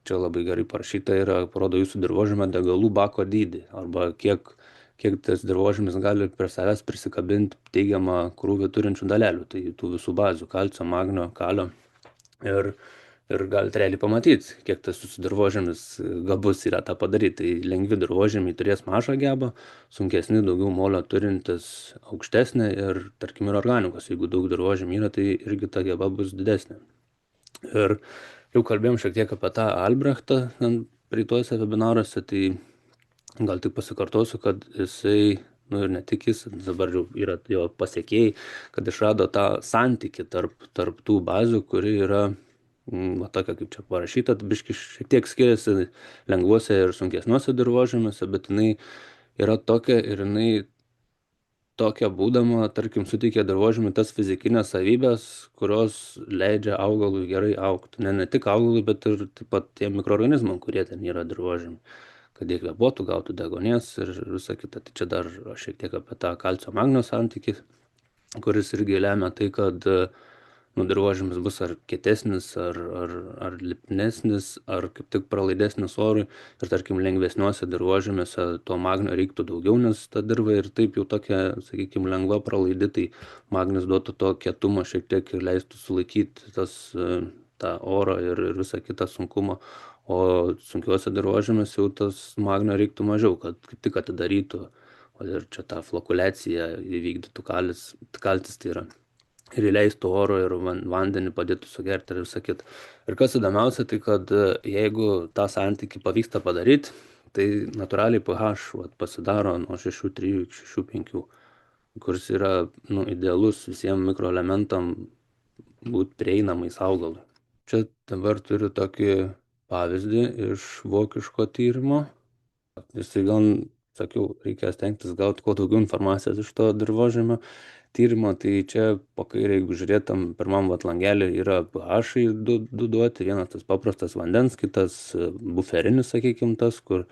čia labai gerai parašyta yra, parodo jūsų dirvožemio degalų bako dydį, arba kiek tas dirvožemis gali prie savęs prisikabinti teigiamą krūvį turinčių dalelių, tai tų visų bazių, kalcio, magnio, kalio. Ir galite realiai pamatyti, kiek tas jūsų dirvožemis gabus yra tą padaryti. Tai lengvi dirvožemiai turės mažą gebą, sunkesni, daugiau molio turintis aukštesnė ir, tarkim, ir organikos. Jeigu daug dirvožemių yra, tai irgi ta geba bus didesnė. Ir jau kalbėjom šiek tiek apie tą Albrechtą praeituose webinaruose, tai gal tik pasikartosiu, kad jisai, ir ne tik jis, dabar jau yra jo pasiekėjai, kad išrado tą santykį tarp tų bazių, kuri yra, tokia kaip čia parašyta, biški šiek tiek skiriasi lengvuose ir sunkesniuose dirvožemiuose, bet jinai yra tokia ir jinai tokia būdama, tarkim, suteikia dirvožemiui tas fizikinės savybės, kurios leidžia augalui gerai augti. Ne tik augalui, bet ir taip pat tiem mikroorganizmam, kurie ten yra dirvožemiui, kad jie kvėpuotų, gautų deguonies ir visa kita. Tai čia dar šiek tiek apie tą kalcio magnio santykį, kuris irgi lemia tai, kad dirvožemis bus ar kietesnis, ar lipnesnis, ar kaip tik pralaidesnis orui. Ir tarkim, lengvesniuose dirvožemiuose to magnio reiktų daugiau, nes ta dirva ir taip jau tokia, sakykime, lengva pralaidi, tai magnis duotų to kietumo šiek tiek ir leistų sulaikyti tą orą ir visą kitą sunkumą. O sunkiuose dirvožemiuose jau tas magnio reiktų mažiau, kad kaip tik atidarytų ir čia tą flokuliaciją įvykdytų kalcis, tai yra. Ir įleistų oro ir vandenį padėtų sugerti ir visą kitą. Ir kas įdomiausia, tai kad jeigu tą santykį pavyksta padaryti, tai natūraliai pH pasidaro nuo 6,3 iki 6,5, kuris yra idealus visiems mikroelementam būti prieinamais augalui. Čia dabar turiu tokį pavyzdį iš vokiško tyrimo. Jisai gal, sakiau, reikia stengtis gauti kuo daugiau informacijos iš to dirvožemio tyrimo. Tai čia po kairę, jeigu žiūrėtum, pirmam langelį yra pH du duoti. Vienas tas paprastas vandens, kitas buferinis, sakykime, tas, kur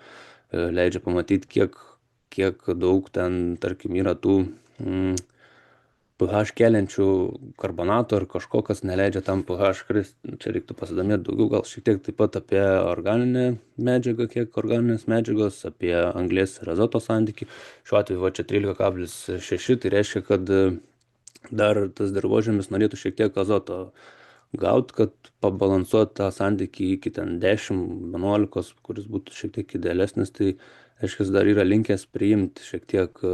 leidžia pamatyti, kiek daug ten, tarkim, yra tų pH keliančių karbonatų ar kažko, kas neleidžia tam pH kristi. Čia reiktų pasidomėti daugiau, gal šiek tiek taip pat apie organinę medžiagą, kiek organinės medžiagos, apie anglies ir azoto santykį. Šiuo atveju čia 13,6, tai reiškia, kad dar tas dirvožemis norėtų šiek tiek azoto gauti, kad pabalansuoti tą santykį iki 10-11, kuris būtų šiek tiek idealesnis, tai reiškia, dar yra linkęs priimti šiek tiek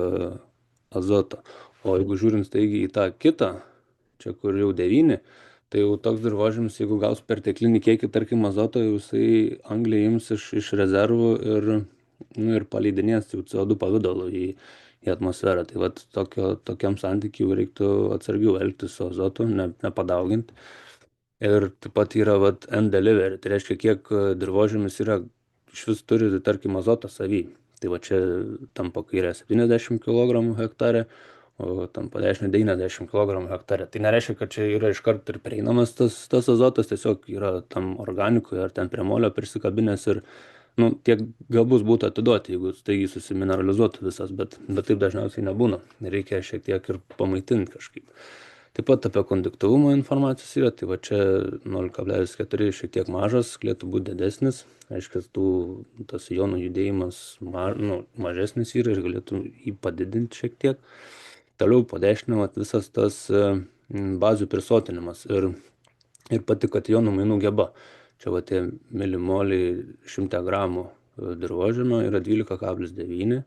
azoto. O jeigu žiūrint staigiai į tą kitą, čia kur jau 9, tai jau toks dirvožemis, jeigu gaus perteklinį kiekį, tarkim, azoto, jau jisai anglį ims iš rezervų ir paleidinės jau CO2 pavidalu į atmosferą. Tai tokiam santykiui reiktų atsargiau elgtis su azotu, nepadauginti. Ir taip pat yra end-delivery, tai reiškia, kiek dirvožemis yra iš vis turi, tarkim, azotą savy. Tai čia tampa kairė 70 kg hektare, tam po 10-90 kg hektare. Tai nereiškia, kad čia yra iškart ir prieinamas tas azotas, tiesiog yra tam organikoje ar ten prie molio prisikabinęs ir tiek galbūt būtų atiduoti, jeigu tai susimineralizuotų visas, bet taip dažniausiai nebūna. Reikia šiek tiek ir pamaitinti kažkaip. Taip pat apie konduktyvumą informacijos yra, tai va čia 0,4 šiek tiek mažas, galėtų būti didesnis, reiškia, tas jonų judėjimas mažesnis yra ir galėtų jį padidinti šiek tiek. Toliau po dešinę visas tas bazių prisotinimas ir pati kationų mainų geba. Čia tie milimoliai 100 gramų dirvožemio yra 12,9.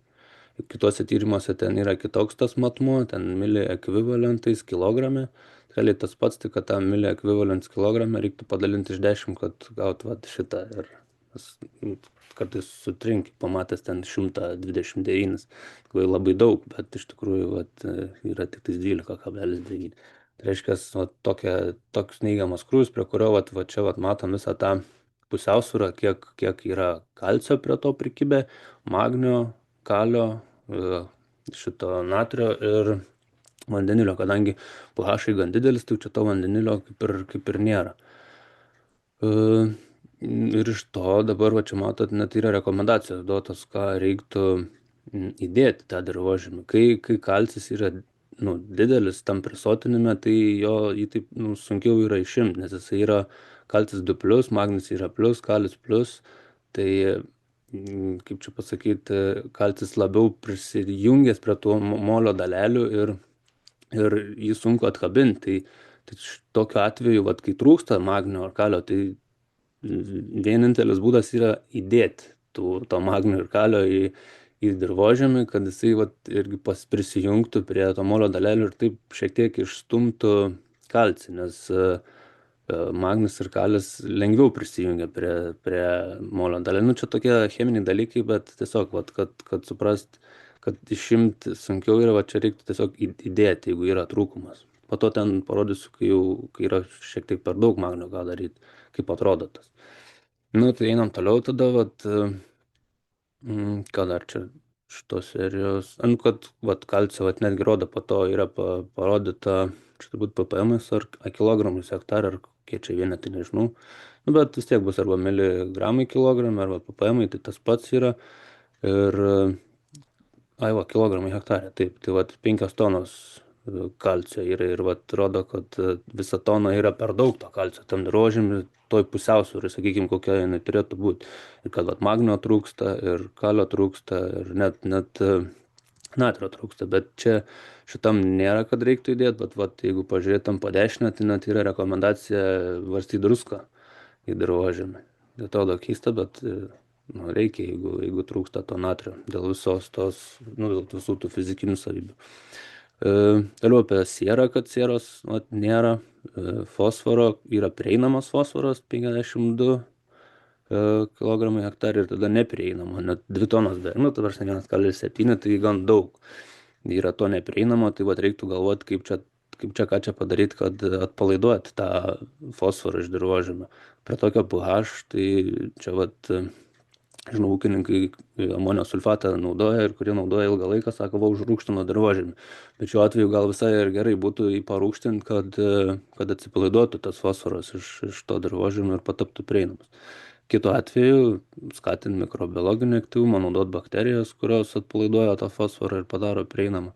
Kitose tyrimuose ten yra kitoks tas matmuo, ten mili ekvivalentais kilograme. Realiai tas pats, tik kad tą mili ekvivalents kilograme reiktų padalinti iš 10, kad gaut šitą. Ir kartais sutrinki, pamatęs ten 129. Labai daug, bet iš tikrųjų yra tik 12,9. Tai reiškia, toks neigiamas krūvis, prie kurio čia matom visą tą pusiausvyrą, kiek yra kalcio prie to prikibę, magnio, kalio, šito natrio ir vandenilio, kadangi pH gan didelis, tai čia to vandenilio kaip ir nėra. Ir iš to dabar, čia matot, net yra rekomendacijos duotos, ką reiktų įdėti tą dirvožemį. Kai kalcis yra didelis tam prisotinime, tai jį taip sunkiau yra išimti, nes jisai yra kalcis 2+, magnis yra +, kalis +, tai kaip čia pasakyti, kalcis labiau prisijungęs prie tų molio dalelių ir jį sunku atkabinti. Tai tokiu atveju, kai trūksta magnio ar kalio, tai vienintelis būdas yra įdėti to magnio ir kalio į dirvožemį, kad jisai irgi prisijungtų prie to molio dalelių ir taip šiek tiek išstumtų kalcį, nes magnis ir kalis lengviau prisijungia prie molio dalelių. Čia tokie cheminiai dalykai, bet tiesiog, kad suprast, kad išimti sunkiau yra, čia reiktų tiesiog įdėti, jeigu yra trūkumas. Po to ten parodysiu, kai yra šiek tiek per daug magnio, ką daryti, kaip atrodo tas. Tai einam toliau tada, ką dar čia šitos serijos, kad kalcio netgi rodo, po to yra parodyta, čia turbūt ppm ar kilogramais hektarą, ar kiek čia vienetai, nežinau. Bet vis tiek bus arba miligramai kilogramai, arba ppm, tai tas pats yra. Ir, kilogramai hektarė, taip, tai 5 tonos kalcio yra ir rodo, kad visa tona yra per daug to kalcio tam dirvožemy, toj pusiausvyroj, sakykime, kokia jinai turėtų būti. Ir kad magnio trūksta, ir kalio trūksta, ir net natrio trūksta, bet čia šitam nėra, kad reiktų įdėti, bet jeigu pažiūrėtum po dešinę, tai net yra rekomendacija varstyti druską į dirvožemį. Tai atrodo keista, bet reikia, jeigu trūksta to natrio, dėl visos dėl visų tų fizikinių savybių. Toliau apie sierą, kad sieros nėra, fosforo, yra prieinamas fosforas 52 kg hektarį ir tada neprieinama, net 2 tonos beveik, tada 1,7, tai gan daug yra to neprieinama, tai reiktų galvoti, kaip ką čia padaryti, kad atpalaiduoti tą fosforą iš dirvožemio. Prie tokio pH, tai čia žinau, ūkininkai amonio sulfatą naudoja ir kurie naudoja ilgą laiką, sako, užrūgštino dirvožemį. Bet šiuo atveju gal visai ir gerai būtų jį parūgštinti, kad atsipalaiduotų tas fosforas iš to dirvožemio ir pataptų prieinamas. Kitu atveju skatinti mikrobiologinį aktyvumą, naudoti bakterijas, kurios atpalaiduoja tą fosforą ir padaro prieinamą.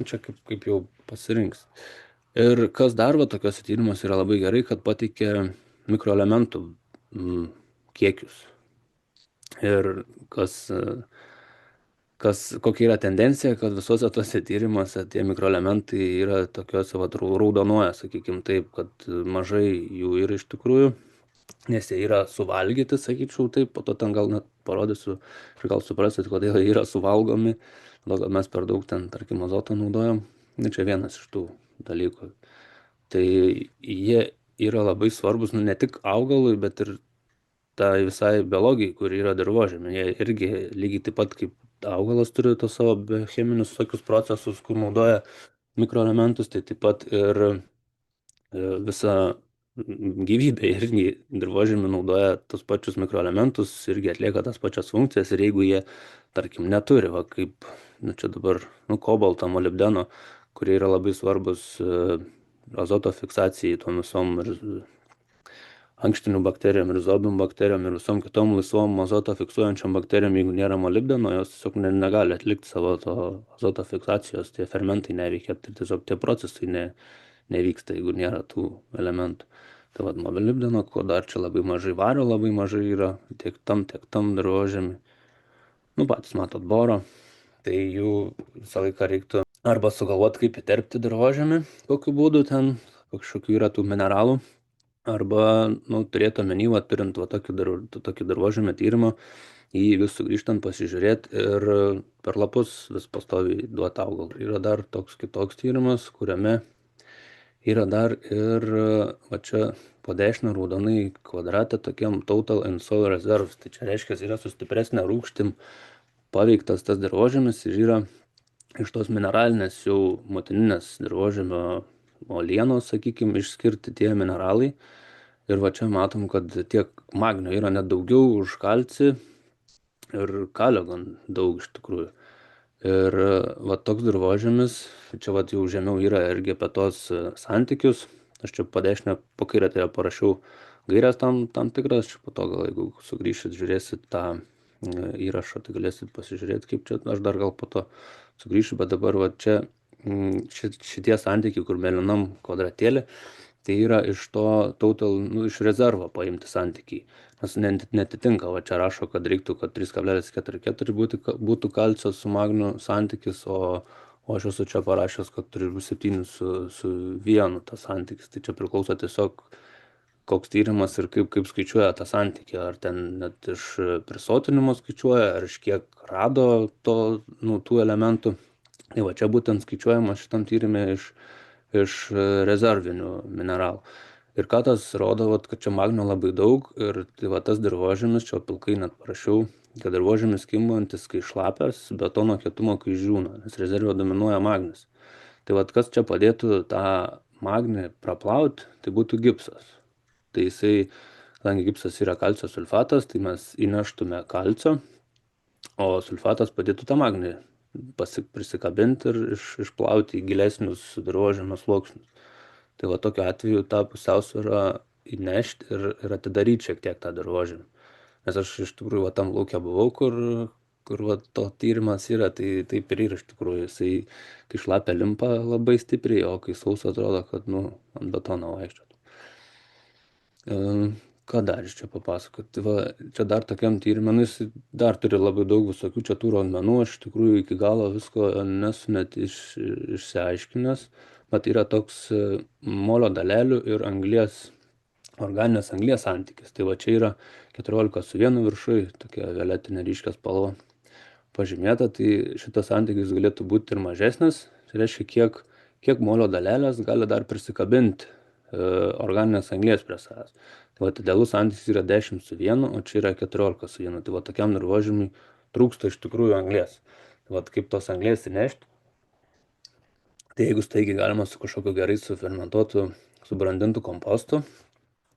Čia kaip jau pasirinks. Ir kas dar tokiuose tyrimuose yra labai gerai, kad pateikia mikroelementų kiekius. Ir kokia yra tendencija, kad visuose tuose tyrimuose tie mikroelementai yra tokiuose raudonuoja, sakykime taip, kad mažai jų yra iš tikrųjų, nes jie yra suvalgyti, sakyčiau taip, po to ten gal net parodysiu ir gal suprasit, kodėl jie yra suvalgomi, gal mes per daug ten, tarkim, azotą naudojam, čia vienas iš tų dalykų. Tai jie yra labai svarbus, ne tik augalui, bet ir tai visai biologijai, kur yra dirvožemė. Jie irgi lygiai taip pat kaip augalas turi tos savo biocheminius tokius procesus, kur naudoja mikroelementus, tai taip pat ir visa gyvybė irgi dirvožemė naudoja tos pačius mikroelementus, irgi atlieka tas pačias funkcijas ir jeigu jie, tarkim, neturi, kaip čia dabar kobalto, molibdeno, kurie yra labai svarbus azoto fiksacijai, tom visom ankštinių bakterijom, rizobinių bakterijom ir visom kitom laisvom azoto fiksuojančiom bakterijom. Jeigu nėra molibdeno, jos tiesiog negali atlikti savo to azoto fiksacijos, tie fermentai neveikia, tai tiesiog tie procesai nevyksta, jeigu nėra tų elementų. Tai vad, molibdeno, ko dar čia labai mažai, vario labai mažai yra, tiek tam dirvožemy. Patys matot boro, tai jų visą laiką reiktų arba sugalvoti, kaip įterpti dirvožemį, kokiu būdu ten kažkokių yra tų mineralų, arba turėti omeny, turint tokį dirvožemio tyrimą, jį vis sugrįžtant pasižiūrėti ir per lapus vis pastoviai duoti augalą. Yra dar toks kitoks tyrimas, kuriame yra dar ir va čia po dešinę raudonai kvadrate tokiam Total and Soil Reserves. Tai čia reiškia, yra su stipresnė rūgštim paveiktas tas dirvožemis ir yra iš tos mineralinės jau motininės dirvožemio uolienos, sakykime, išskirti tie mineralai. Ir va čia matom, kad tiek magnio yra net daugiau už kalcį ir kalio gan daug iš tikrųjų. Ir va toks dirvožemis, čia va jau žemiau yra irgi apie tos santykius. Aš čia po dešinę, po kairę tai parašiau gairias tam tikras, čia po to gal jeigu sugrįšit, žiūrėsit tą įrašą, tai galėsit pasižiūrėti, kaip čia, aš dar gal po to sugrįšiu, bet dabar va čia šitie santykiai, kur mėlynam kvadratėlį, tai yra iš to total, iš rezervo paimti santykiai. Nes netitinka, va čia rašo, kad reiktų, kad 3,44 būtų kalcio su magniu santykis, o aš esu čia parašęs, kad turi būti 7 su 1 tas santykis. Tai čia priklauso tiesiog koks tyrimas ir kaip skaičiuoja tą santykį, ar ten net iš prisotinimo skaičiuoja, ar iš kiek rado tų elementų. Tai va čia būtent skaičiuojama šitam tyrimė iš rezervinių mineralų. Ir ką tas rodo, kad čia magnio labai daug ir tai tas dirvožemis, čia pilkai net parašiau, kad dirvožemis kimbantis, kai šlapias, betono kietumo, kai žūna, nes rezervio dominuoja magnis. Tai kas čia padėtų tą magnį praplauti, tai būtų gipsas. Tai jisai, kadangi gipsas yra kalcio sulfatas, tai mes įneštume kalcio, o sulfatas padėtų tą magnį prisikabinti ir išplauti į gilesnius dirvožemio sluoksnius. Tai tokiu atveju tą pusiausvyrą įnešti ir atidaryti šiek tiek tą dirvožemį. Nes aš iš tikrųjų tam lauke buvau, kur to tyrimas yra, tai taip ir yra iš tikrųjų. Jisai, kai šlapia, limpa labai stipriai, o kai sausa atrodo, kad ant betono vaikščiotų. Ką dar iš čia papasakoti? Čia dar tokiam tyrimui, jis dar turi labai daug visokių čia tų rodmenų, aš iš tikrųjų iki galo visko nesu net išsiaiškinęs, bet yra toks molio dalelių ir organinės anglies santykis. Tai čia yra 14:1 viršuj, tokia violetinė ryškia spalva pažymėta, tai šitas santykis galėtų būti ir mažesnis. Tai reiškia, kiek molio dalelės gali dar prisikabinti organinės anglies prie savęs. Tai idealus santykis yra 10:1, o čia yra 14:1. Tai tokiam dirvožemiui trūksta iš tikrųjų anglies. Tai kaip tos anglies įnešti? Tai jeigu staigiai galima su kažkokiu gerai sufermentuotu, subrandintų kompostu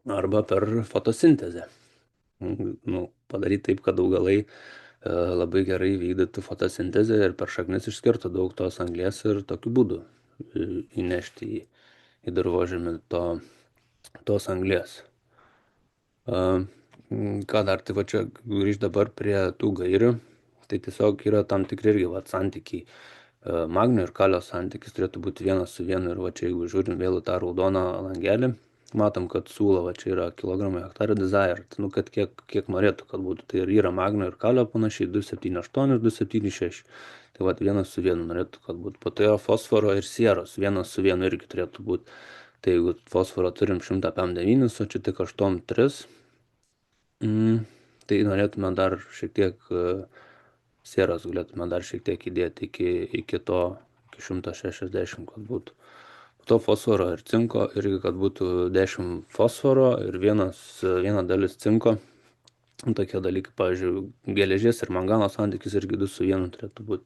arba per fotosintezę. Padaryti taip, kad augalai labai gerai vykdytų fotosintezę ir per šaknis išskirtų daug tos anglies ir tokiu būdu įnešti į dirvožemį tos anglies. Ką dar, tai čia grįžt dabar prie tų gairių, tai tiesiog yra tam tikri irgi santykiai. Magnio ir kalio santykis turėtų būti 1:1 ir čia jeigu žiūrim vėl į tą raudoną langelį, matom, kad siūlo čia yra kilogramai hektarą Desire, kad kiek norėtų, kad būtų. Tai yra magnio ir kalio panašiai 2,78 ir 2,76. Tai 1:1 norėtų, kad būtų. Po to yra fosforo ir sieros 1:1 irgi turėtų būti. Tai jeigu fosforo turim 100 pm9, o čia tik 8,3, tai norėtume dar šiek tiek sieros galėtume dar šiek tiek įdėti iki 160, kad būtų. Po to fosforo ir cinko irgi, kad būtų 10 fosforo ir viena dalis cinko. Tokie dalykai, pavyzdžiui, geležies ir mangano santykis irgi 2:1 turėtų būti.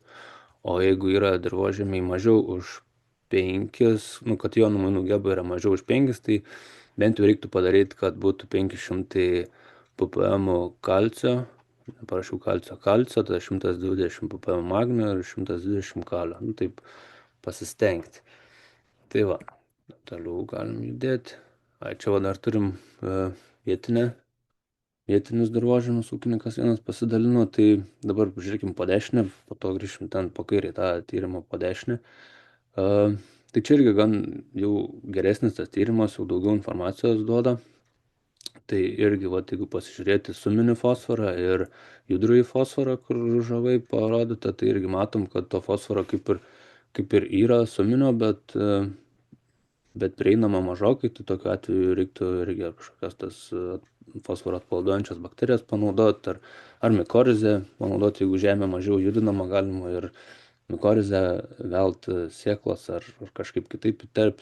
O jeigu yra dirvožemiai mažiau už 5, kad jonų mainų geba yra mažiau už 5, tai bent jau reiktų padaryti, kad būtų 500 ppm kalcio, parašiau kalcio, tada 120 ppm magnio ir 120 kalio. Taip pasistengti. Tai va, toliau galim judėti. Čia va dar turim vietinius dirvožemius, ūkininkas vienas pasidalino, tai dabar žiūrėkim po dešinę, po to grįšim ten po kairį tą tyrimą po dešinę. Tai čia irgi gan jau geresnis tas tyrimas, jau daugiau informacijos duoda. Tai irgi, va, jeigu pasižiūrėti suminį fosforą ir judrųjį fosforą, kur žavai parodyta, tai irgi matom, kad to fosforo kaip ir yra suminio, bet prieinama mažokai, tai tokiu atveju reiktų irgi kažkokias tas fosforą atpalaiduojančias bakterijas panaudoti, ar mikorizę panaudoti, jeigu žemė mažiau judinama, galima ir mikorizę velt sėklas ar kažkaip kitaip įterpti.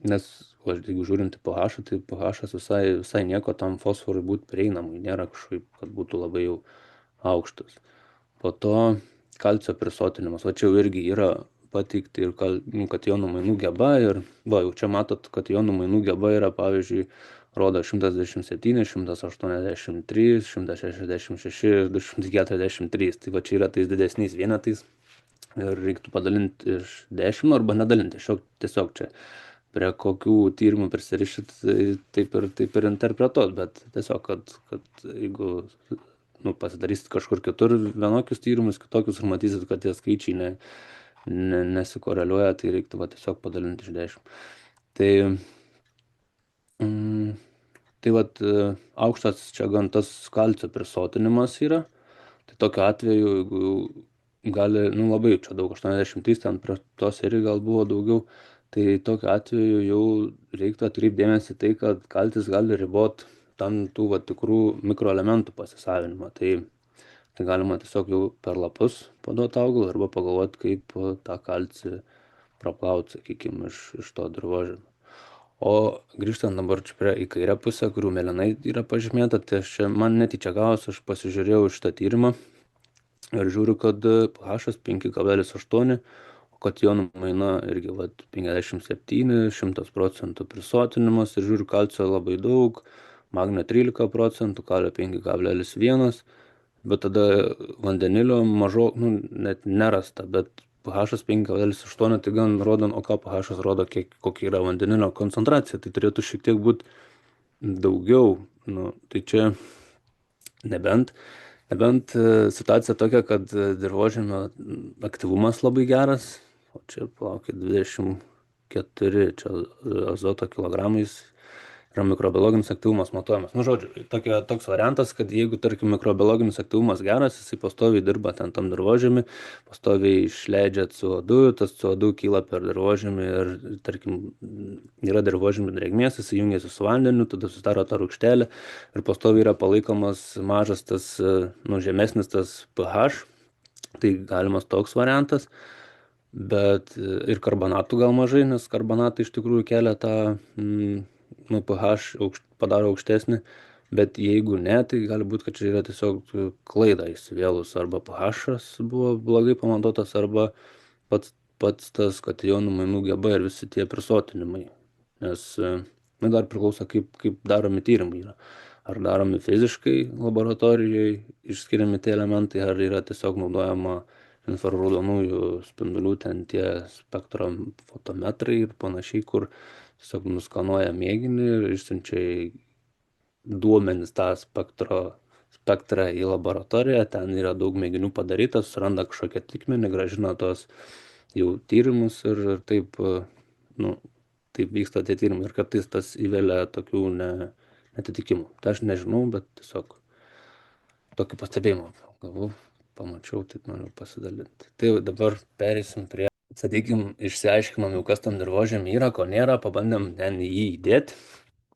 Nes jeigu žiūrint į pH, tai pH visai nieko tam fosforui būti prieinamui, nėra kažkaip, kad būtų labai jau aukštas. Po to kalcio prisotinimas, va čia jau irgi yra pateikti ir kationų mainų geba, ir va, jau čia matot, kationų mainų geba yra, pavyzdžiui, rodo 127, 183, 166 ir 243, tai va čia yra tais didesniais vienetais ir reiktų padalinti iš 10 arba nedalinti, tiesiog čia prie kokių tyrimų prisirišit, taip ir interpretuot, bet tiesiog, kad jeigu pasidarysit kažkur kitur vienokius tyrimus, kitokius ir matysit, kad tie skaičiai nesikoreliuoja, tai reiktų tiesiog padalinti iš 10. Tai aukštas čia gan tas kalcio prisotinimas yra, tai tokiu atveju, jeigu gali, labai čia daug, 83, ten prie tos irgi gal buvo daugiau, tai tokiu atveju jau reiktų atkreipti dėmesį tai, kad kalcis gali riboti tam tų tikrų mikroelementų pasisavinimą. Tai galima tiesiog jau per lapus paduoti augalui arba pagalvoti, kaip tą kalcį praplauti, sakykime, iš to dirvožemio. O grįžtant dabar čia į kairę pusę, kurių mėlynai yra pažymėta, tai man netyčia gavosi, aš pasižiūrėjau šitą tyrimą ir žiūriu, kad pH 5,8, o kationų maina irgi 57, 100% prisotinimas, ir žiūriu, kalcio labai daug, magnio 13%, kalio 5,1, bet tada vandenilio net nerasta, bet pH 5,8 tai gan rodo, o ką pH rodo, kokia yra vandenilio koncentracija, tai turėtų šiek tiek būti daugiau. Tai čia nebent situacija tokia, kad dirvožemio aktyvumas labai geras, o čia palaukit 24 čia azoto kilogramais yra mikrobiologinis aktyvumas matuojamas. Žodžiu, toks variantas, kad jeigu, tarkim, mikrobiologinis aktyvumas geras, jisai pastoviai dirba tam dirvožemį, pastoviai išleidžia CO2, tas CO2 kyla per dirvožemį ir, tarkim, yra dirvožemio drėgmės, jisai jungiasi su vandeniu, tada susidaro ta rūgštelė ir pastoviai yra palaikomas mažas tas, žemesnis tas pH, tai galimas toks variantas. Bet ir karbonatų gal mažai, nes karbonatai iš tikrųjų kelia tą pH padaro aukštesnį, bet jeigu ne, tai gali būti, kad čia yra tiesiog klaida įsivėlus, arba pH buvo blogai pamatuotas, arba pats tas kationų mainų geba ir visi tie prisotinimai. Nes dar priklauso, kaip daromi tyrimai yra. Ar daromi fiziškai laboratorijoje, išskiriami tie elementai, ar yra tiesiog naudojama infraraudonųjų spindulių, ten tie spektrofotometrai ir panašiai, kur tiesiog nuskanuoja mėginį ir išsiunčia duomenis tą spektrą į laboratoriją, ten yra daug mėginių padaryta, suranda kažkokią tikmenį, grąžina tos jau tyrimus ir taip vyksta tie tyrimai. Ir kartais tas įvelia tokių netitikimų. Tai aš nežinau, bet tiesiog tokį pastebėjimą gavau, pamačiau, taip noriu pasidalinti. Tai dabar pereisim prie, sakykime, išsiaiškinom jau, kas tam dirvožemį yra, ko nėra, pabandėm ten į jį įdėti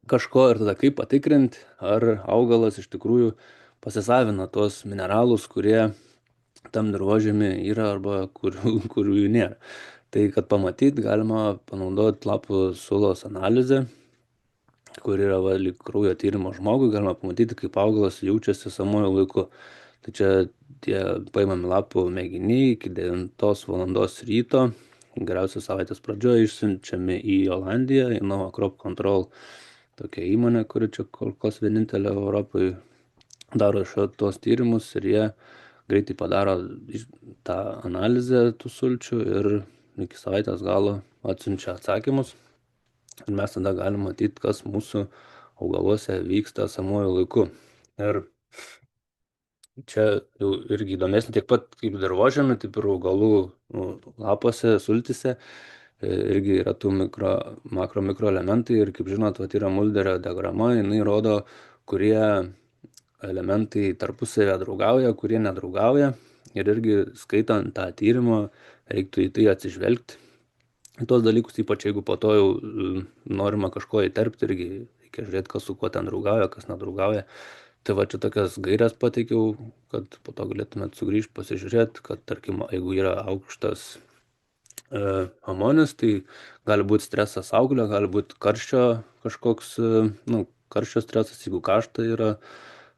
kažko ir tada kaip patikrinti, ar augalas iš tikrųjų pasisavina tuos mineralus, kurie tam dirvožemį yra arba kurių jų nėra. Tai kad pamatyti, galima panaudoti lapų sulos analizę, kur yra lyg kraujo tyrimo žmogui, galima pamatyti, kaip augalas jaučiasi esamuoju laiku. Tai čia tie paimami lapų mėginiai iki 9 valandos ryto, geriausia savaitės pradžioje išsiunčiami į Olandiją, į Nova Crop Control, tokia įmonė, kuri čia kol kas vienintelė Europoje daro tuos tyrimus, ir jie greitai padaro tą analizę tų sulčių ir iki savaitės galo atsiunčia atsakymus. Ir mes tada galim matyti, kas mūsų augaluose vyksta esamuoju laiku. Ir čia jau irgi įdomesnė tiek pat kaip dirvožemė, taip ir augalų lapuose, sultise. Irgi yra tų makro mikroelementai ir kaip žinot, vat, yra Mulderio diagrama, jinai rodo, kurie elementai tarpusavėje draugauja, kurie nedraugauja. Ir irgi skaitant tą tyrimą, reiktų į tai atsižvelgti. Tuos dalykus, ypač jeigu po to jau norima kažko įterpti, irgi reikia žiūrėti, kas su kuo ten draugauja, kas nedraugauja. Tai va čia tokias gairias pateikiau, kad po to galėtumėt sugrįžti, pasižiūrėti, kad tarkim, jeigu yra aukštas amonis, tai gali būti stresas auglio, gali būti karščio kažkoks, karščio stresas, jeigu karšta yra,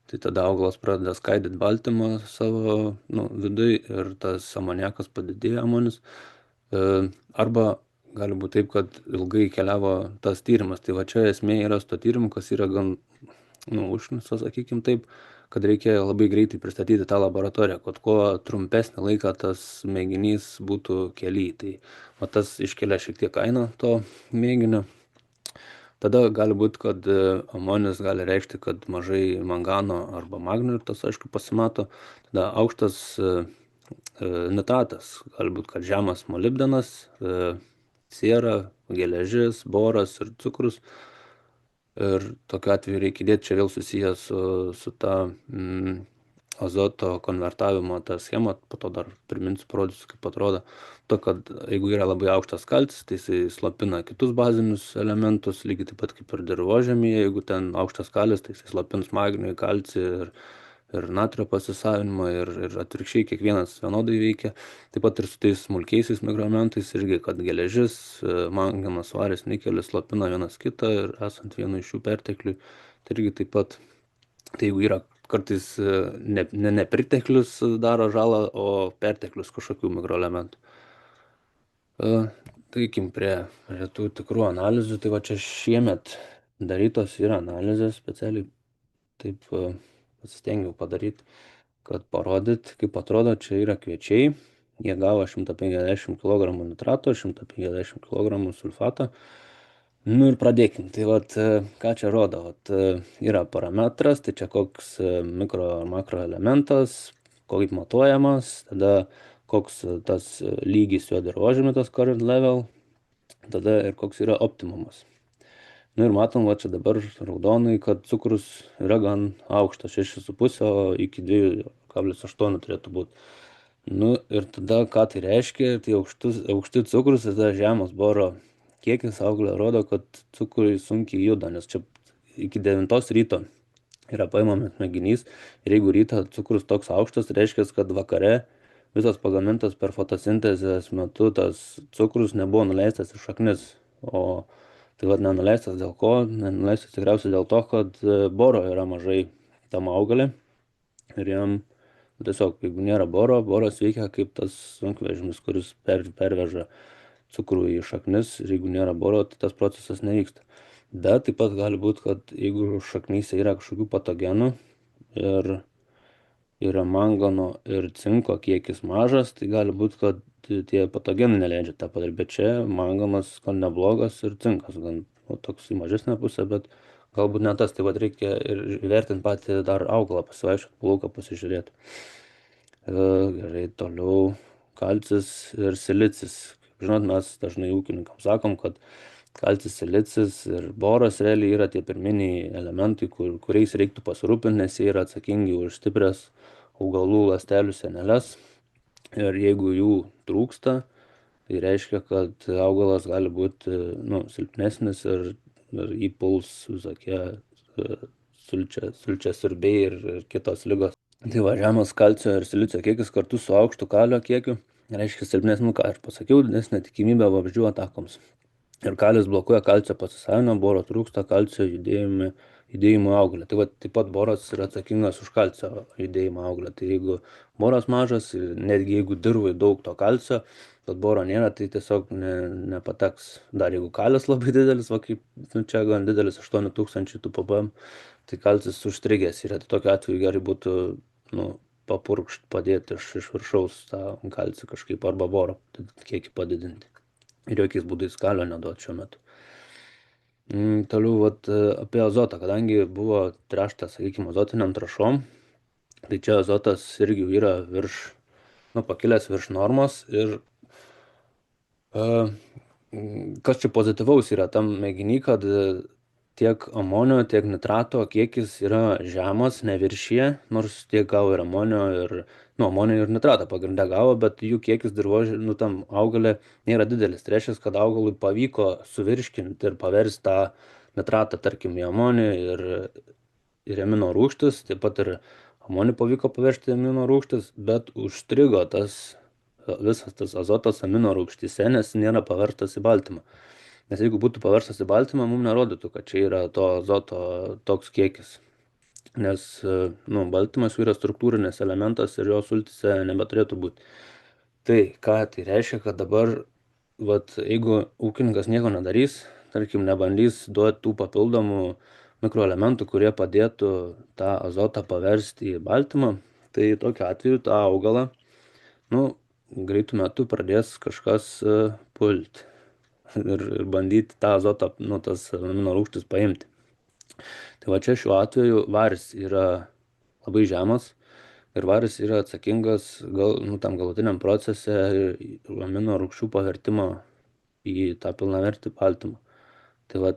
tai tada augalas pradeda skaidyti baltymą savo vidui ir tas amoniakas padidėja amonis. Arba gali būti taip, kad ilgai keliavo tas tyrimas. Tai va čia esmė yra su to tyrimu, kas yra gan užknisas, sakykim taip, kad reikia labai greitai pristatyti tą laboratoriją, kad kuo trumpesnį laiką tas mėginys būtų kely. Tai va tas iškelia šiek tiek kainą to mėginio. Tada gali būti, kad amonis gali reikšti, kad mažai mangano arba magnio ir tas aišku pasimato. Tada aukštas nitratas, gali būti, kad žemas molibdenas, siera, geležis, boras ir cukrus. Ir tokiu atveju reikia įdėti, čia vėl susijęs su ta azoto konvertavimo tą schemą, po to dar priminsiu, parodysiu, kaip atrodo. To, kad jeigu yra labai aukštas kalcis, tai jisai slopina kitus bazinius elementus, lygiai taip pat kaip ir dirvožemyje, jeigu ten aukštas kalis, tai jisai slopins magnį, kalcį ir natrio pasisavinimą ir atvirkščiai kiekvienas vienodai veikia. Taip pat ir su tais smulkiaisiais mikroelementais irgi, kad geležis, manganas, varis, nikelis slopina vienas kitą ir esant vienu iš jų pertekliui, tai irgi taip pat, tai jeigu yra kartais nepriteklius daro žalą, o perteklius kažkokių mikroelementų. Taikim prie tų tikrų analizių, tai va čia šiemet darytos yra analizės specialiai, taip pasistengiau padaryti, kad parodyt, kaip atrodo, čia yra kviečiai, jie gavo 150 kg nitrato, 150 kg sulfato. Ir pradėkim. Tai vat, ką čia rodo? Vat, yra parametras, tai čia koks mikro ar makro elementas, kaip matuojamas, tada koks tas lygis jo dirvožemio, tas current level, tada ir koks yra optimumas. Ir matom, va čia dabar raudonai, kad cukrus yra gan aukštas, 6,5, o iki 2,8 turėtų būti. Ir tada, ką tai reiškia, tai aukšti cukrus, tada žemas boro kiekis auglio rodo, kad cukrai sunkiai juda, nes čia iki 9 ryto yra paimamas mėginys ir jeigu rytą cukrus toks aukštas, reiškia, kad vakare visas pagamintas per fotosintezės metu tas cukrus nebuvo nuleistas į šaknis, o tai vad nenuleistas dėl ko? Nenuleistas tikriausiai dėl to, kad boro yra mažai tam augalė ir jam tiesiog, jeigu nėra boro, boras veikia kaip tas sunkvežimis, kuris perveža cukrų į šaknis ir jeigu nėra boro, tai tas procesas nevyksta. Bet taip pat gali būti, kad jeigu šaknyse yra kažkokių patogenų ir yra mangano ir cinko kiekis mažas, tai gali būti, kad tie patogenai neleidžia tą padaryti. Bet čia manganas gan neblogas ir cinkas gan toks į mažesnę pusę, bet galbūt ne tas. Tai vad reikia ir vertinti patį dar augalą, pasivaiščioti, lauką pasižiūrėti. Gerai, toliau kalcis ir silicis. Žinot, mes dažnai ūkininkams sakom, kad kalcis, silicis ir boras realiai yra tie pirminiai elementai, kuriais reiktų pasirūpinti, nes jie yra atsakingi už stiprias augalų ląstelių sieneles. Ir jeigu jų trūksta, tai reiškia, kad augalas gali būti silpnesnis ir įpuls visokie sulčiasiurbiai ir kitos ligos. Tai va, žemas kalcio ir silicio kiekis kartu su aukštu kalio kiekiu reiškia silpnesnį, ką aš pasakiau, didesnė tikimybė vabzdžių atakoms. Ir kalis blokuoja kalcio pasisavinimą, boro trūksta, kalcio judėjimo augalė. Tai va, taip pat boras yra atsakingas už kalcio judėjimo augalę. Tai jeigu boras mažas, netgi jeigu dirvai daug to kalcio, bet boro nėra, tai tiesiog nepateks. Dar jeigu kalis labai didelis, va kaip čia gan didelis 8000 tų ppm, tai kalcis užstrigęs yra. Tai tokiu atveju gerai būtų papurkšt, padėti iš viršaus tą kalcį kažkaip arba boro kiekį padidinti. Ir jokiais būdais kalio neduot šiuo metu. Toliau vat, apie azotą, kadangi buvo tręšta, sakykime, azotiniam trąšom, tai čia azotas irgi yra pakilęs virš normos ir kas čia pozityvaus yra tam mėginy, kad tiek amonio, tiek nitrato kiekis yra žemas, neviršyje, nors tiek gavo ir amonio, amonio ir nitratą pagrindę gavo, bet jų kiekis dirvožė, tam augalė nėra didelis. Tai reiškia, kad augalui pavyko suvirškinti ir paversti tą nitratą, tarkim, į amonį ir amino rūgštis, taip pat ir amonį pavyko paversti į amino rūgštis, bet užstrigo visas tas azotas amino rūgštyse, nes nėra paverstas į baltymą. Nes jeigu būtų paverstas į baltymą, mums nerodytų, kad čia yra to azoto toks kiekis. Nes baltymas yra struktūrinis elementas ir jo sultyse nebeturėtų būti. Tai ką tai reiškia, kad dabar, jeigu ūkininkas nieko nedarys, tarkim, nebandys duoti tų papildomų mikroelementų, kurie padėtų tą azotą paversti į baltymą, tai tokiu atveju tą augalą, greitų metų pradės kažkas pulti ir bandyti tą azotą, tas amino rūgštis paimti. Tai čia šiuo atveju varis yra labai žemas ir varis yra atsakingas tam galutiniam procese amino rūgščių pavertimo į tą pilnavertį baltymą. Tai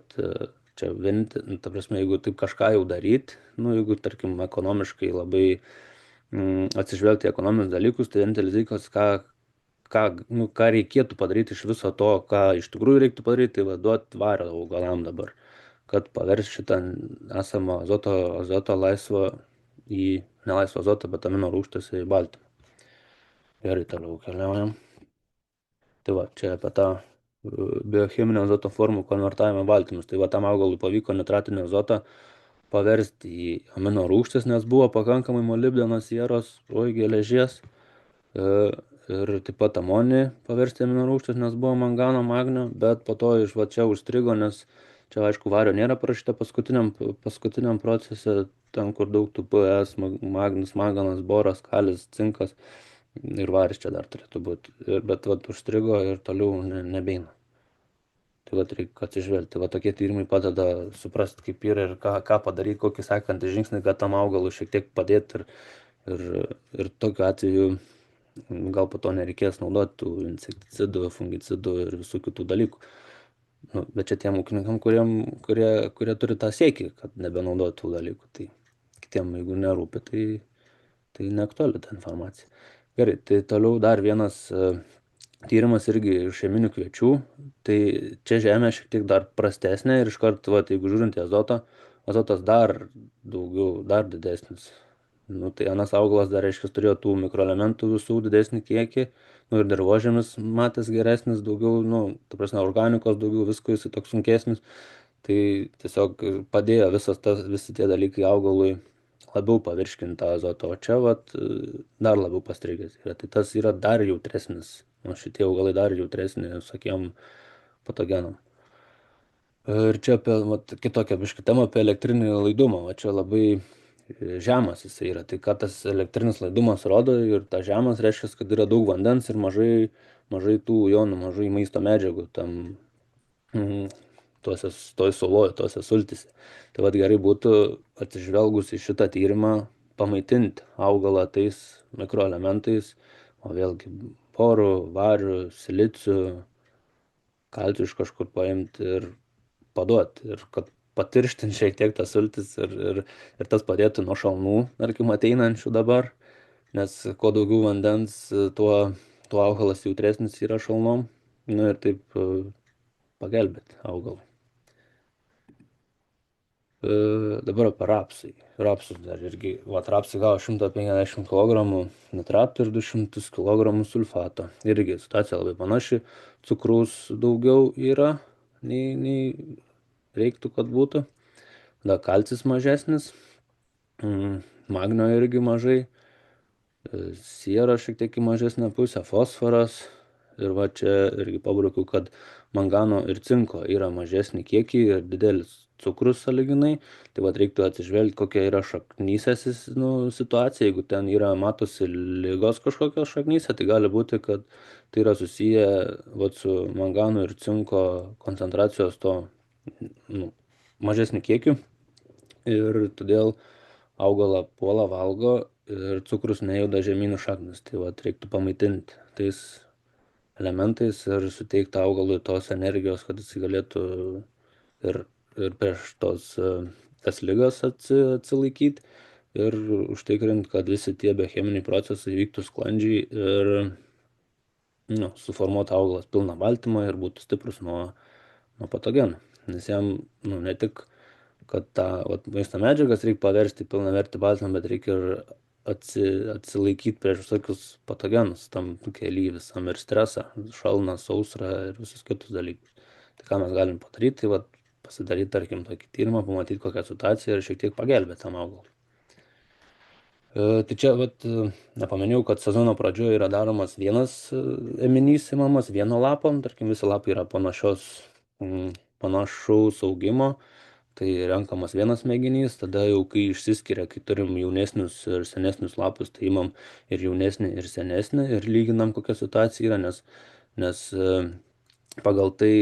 čia ta prasme, jeigu taip kažką jau daryti, jeigu tarkim ekonomiškai labai atsižvelgti į ekonominius dalykus, tai vienintelis dalykas, ką reikėtų padaryti iš viso to, ką iš tikrųjų reiktų padaryti, tai duoti vario augalam dabar, kad pavers šitą esamą azoto laisvą į nelaisvą azotą, bet amino rūgštis į baltymą. Gerai, toliau keliaujam. Tai čia apie tą biocheminio azoto formų konvertavimą baltymus. Tai tam augalui pavyko nitratinį azotą paversti į amino rūgštis, nes buvo pakankamai molibdeno, sieros, geležies ir taip pat amonį paversti amino rūgštis, nes buvo mangano, magnio, bet po to iš čia užstrigo, nes čia aišku vario nėra parašyta paskutiniam procese, ten kur daug tų PS, magnis, manganas, boras, kalis, cinkas ir varis čia dar turėtų būti, bet užstrigo ir toliau nebeina. Tai reikia atsižvelgti. Tokie tyrimai padeda suprasti, kaip yra ir ką padaryti, kokį sekantį žingsnį, kad tam augalui šiek tiek padėti ir tokiu atveju gal po to nereikės naudoti tų insekticidų, fungicidų ir visų kitų dalykų. Bet čia tiem ūkininkam, kurie turi tą siekį, kad nebenaudoti tų dalykų. Tai kitiem, jeigu nerūpi, tai neaktuali ta informacija. Gerai, tai toliau dar vienas tyrimas irgi iš žieminių kviečių, tai čia žemė šiek tiek dar prastesnė ir iškart, jeigu žiūrint į azotą, azotas dar daugiau, dar didesnis. Tai anas augalas dar, reiškia, turėjo tų mikroelementų visų didesnį kiekį, ir dirvožėmis matęs geresnis, daugiau, ta prasme, organikos daugiau, visko jis toks sunkesnis, tai tiesiog padėjo visi tie dalykai augalui labiau pavirškinti tą azotą, o čia dar labiau pastrigęs yra. Tai tas yra dar jautresnis, šitie augalai dar jautresni visokiem patogenam. Ir čia apie kitokią biškį temą apie elektrinį laidumą, čia labai žemas jisai yra. Tai ką tas elektrinis laidumas rodo, ir ta žemas reiškia, kad yra daug vandens ir mažai tų jonų, mažai maisto medžiagų tam toj suloje, tose sultyse. Tai gerai būtų atsižvelgus į šitą tyrimą pamaitinti augalą tais mikroelementais, o vėlgi borų, varių, silicių, kalcių iš kažkur paimti ir paduoti, ir kad patirštinti šiek tiek tas sultis ir tas padėtų nuo šalnų, tarkim, ateinančių dabar, nes kuo daugiau vandens, tuo augalas jautresnis yra šalnom, ir taip pagelbėti augalui. Dabar apie rapsai. Rapsus dar irgi, rapsai gavo 150 kg nitratų ir 200 kg sulfato. Irgi situacija labai panaši, cukraus daugiau yra, nei reiktų, kad būtų. Da kalcis mažesnis, magnio irgi mažai, siera šiek tiek į mažesnę pusę, fosforas. Ir čia irgi pabraukiau, kad mangano ir cinko yra mažesni kiekiai ir didelis cukrus sąlyginai, tai vat reiktų atsižvelgti, kokia yra šaknyse situacija. Jeigu ten yra matosi ligos kažkokios šaknyse, tai gali būti, kad tai yra susiję vat su mangano ir cinko koncentracijos to nu, mažesniu kiekiu ir todėl augalą puola valgo ir cukrus nejuda žemyn į šaknis. Tai vat reiktų pamaitinti tais elementais ir suteikti augalui tos energijos, kad jis galėtų ir, ir prieš tas ligas atsilaikyti ir užtikrinti, kad visi tie biocheminiai procesai vyktų sklandžiai ir suformuotų augalas pilną baltymą ir būtų stiprus nuo patogenų. Nes jam ne tik, kad tą maisto medžiagas reikia paversti pilnavertį baltymą, bet reikia ir atsilaikyti prieš visokius patogenus tam kely visam ir stresą, šalną, sausrą ir visus kitus dalykus. Tai ką mes galim padaryti, tai pasidaryti, tarkim, tokį tyrimą, pamatyti kokią situaciją ir šiek tiek pagelbėti tam augalui. Tai čia nepaminėjau, kad sezono pradžioje yra daromas vienas ėminys imamas, vieno lapo, tarkim, visi lapai yra panašaus augimo, tai renkamas vienas mėginys, tada jau kai išsiskiria, kai turim jaunesnius ir senesnius lapus, tai imam ir jaunesnį, ir senesnį ir lyginam, kokia situacija yra, nes pagal tai,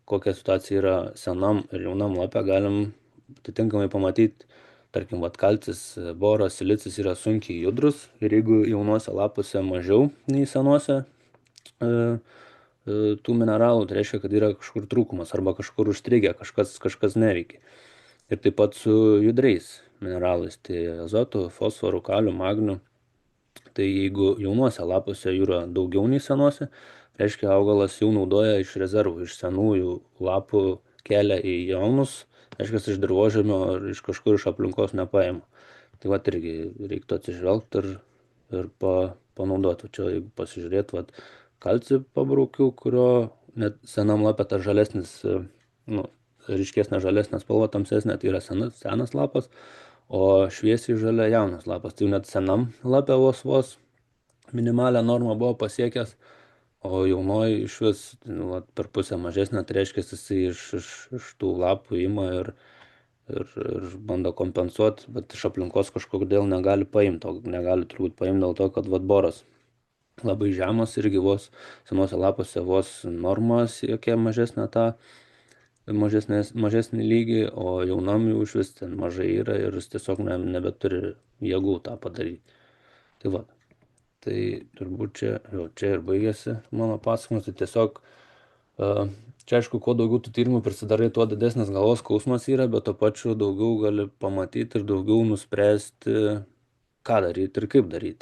kokia situacija yra senam ir jaunam lape, galim atitinkamai pamatyti, tarkim, kalcis, boras, silicis yra sunkiai judrus ir jeigu jaunuose lapuose mažiau nei senuose tų mineralų, tai reiškia, kad yra kažkur trūkumas arba kažkur užstrigę, kažkas neveikia. Ir taip pat su judriais mineralais, tai azotu, fosforu, kaliu, magniu. Tai jeigu jaunuose lapuose jų yra daugiau nei senuose, reiškia, augalas jau naudoja iš rezervų, iš senųjų lapų kelia į jaunus, reiškia, iš dirvožemio ar iš kažkur iš aplinkos nepaima. Tai irgi reiktų atsižvelgti ir panaudoti. Čia jeigu pasižiūrėt, kalcį pabraukiu, kurio net senam lapė tas žalesnis, ryškesnė žalesnė spalva, tamsesnė, tai yra senas lapas, o šviesiai žalia jaunas lapas. Tai net senam lapė vos minimalią normą buvo pasiekęs, o jaunoji iš vis per pusę mažesnė, tai reiškia, jisai iš tų lapų ima ir bando kompensuoti, bet iš aplinkos kažkodėl negali paimti, negali turbūt paimti dėl to, kad boras labai žemas irgi senuose lapuose norma siekia mažesnį lygį, o jaunam jau iš vis ten mažai yra ir jis tiesiog nebeturi jėgų tą padaryti. Tai turbūt čia ir baigėsi mano pasakojimas. Tai tiesiog čia aišku, kuo daugiau tų tyrimų prisidarai, tuo didesnis galvos skausmas yra, bet to pačiu daugiau gali pamatyti ir daugiau nuspręsti, ką daryti ir kaip daryti.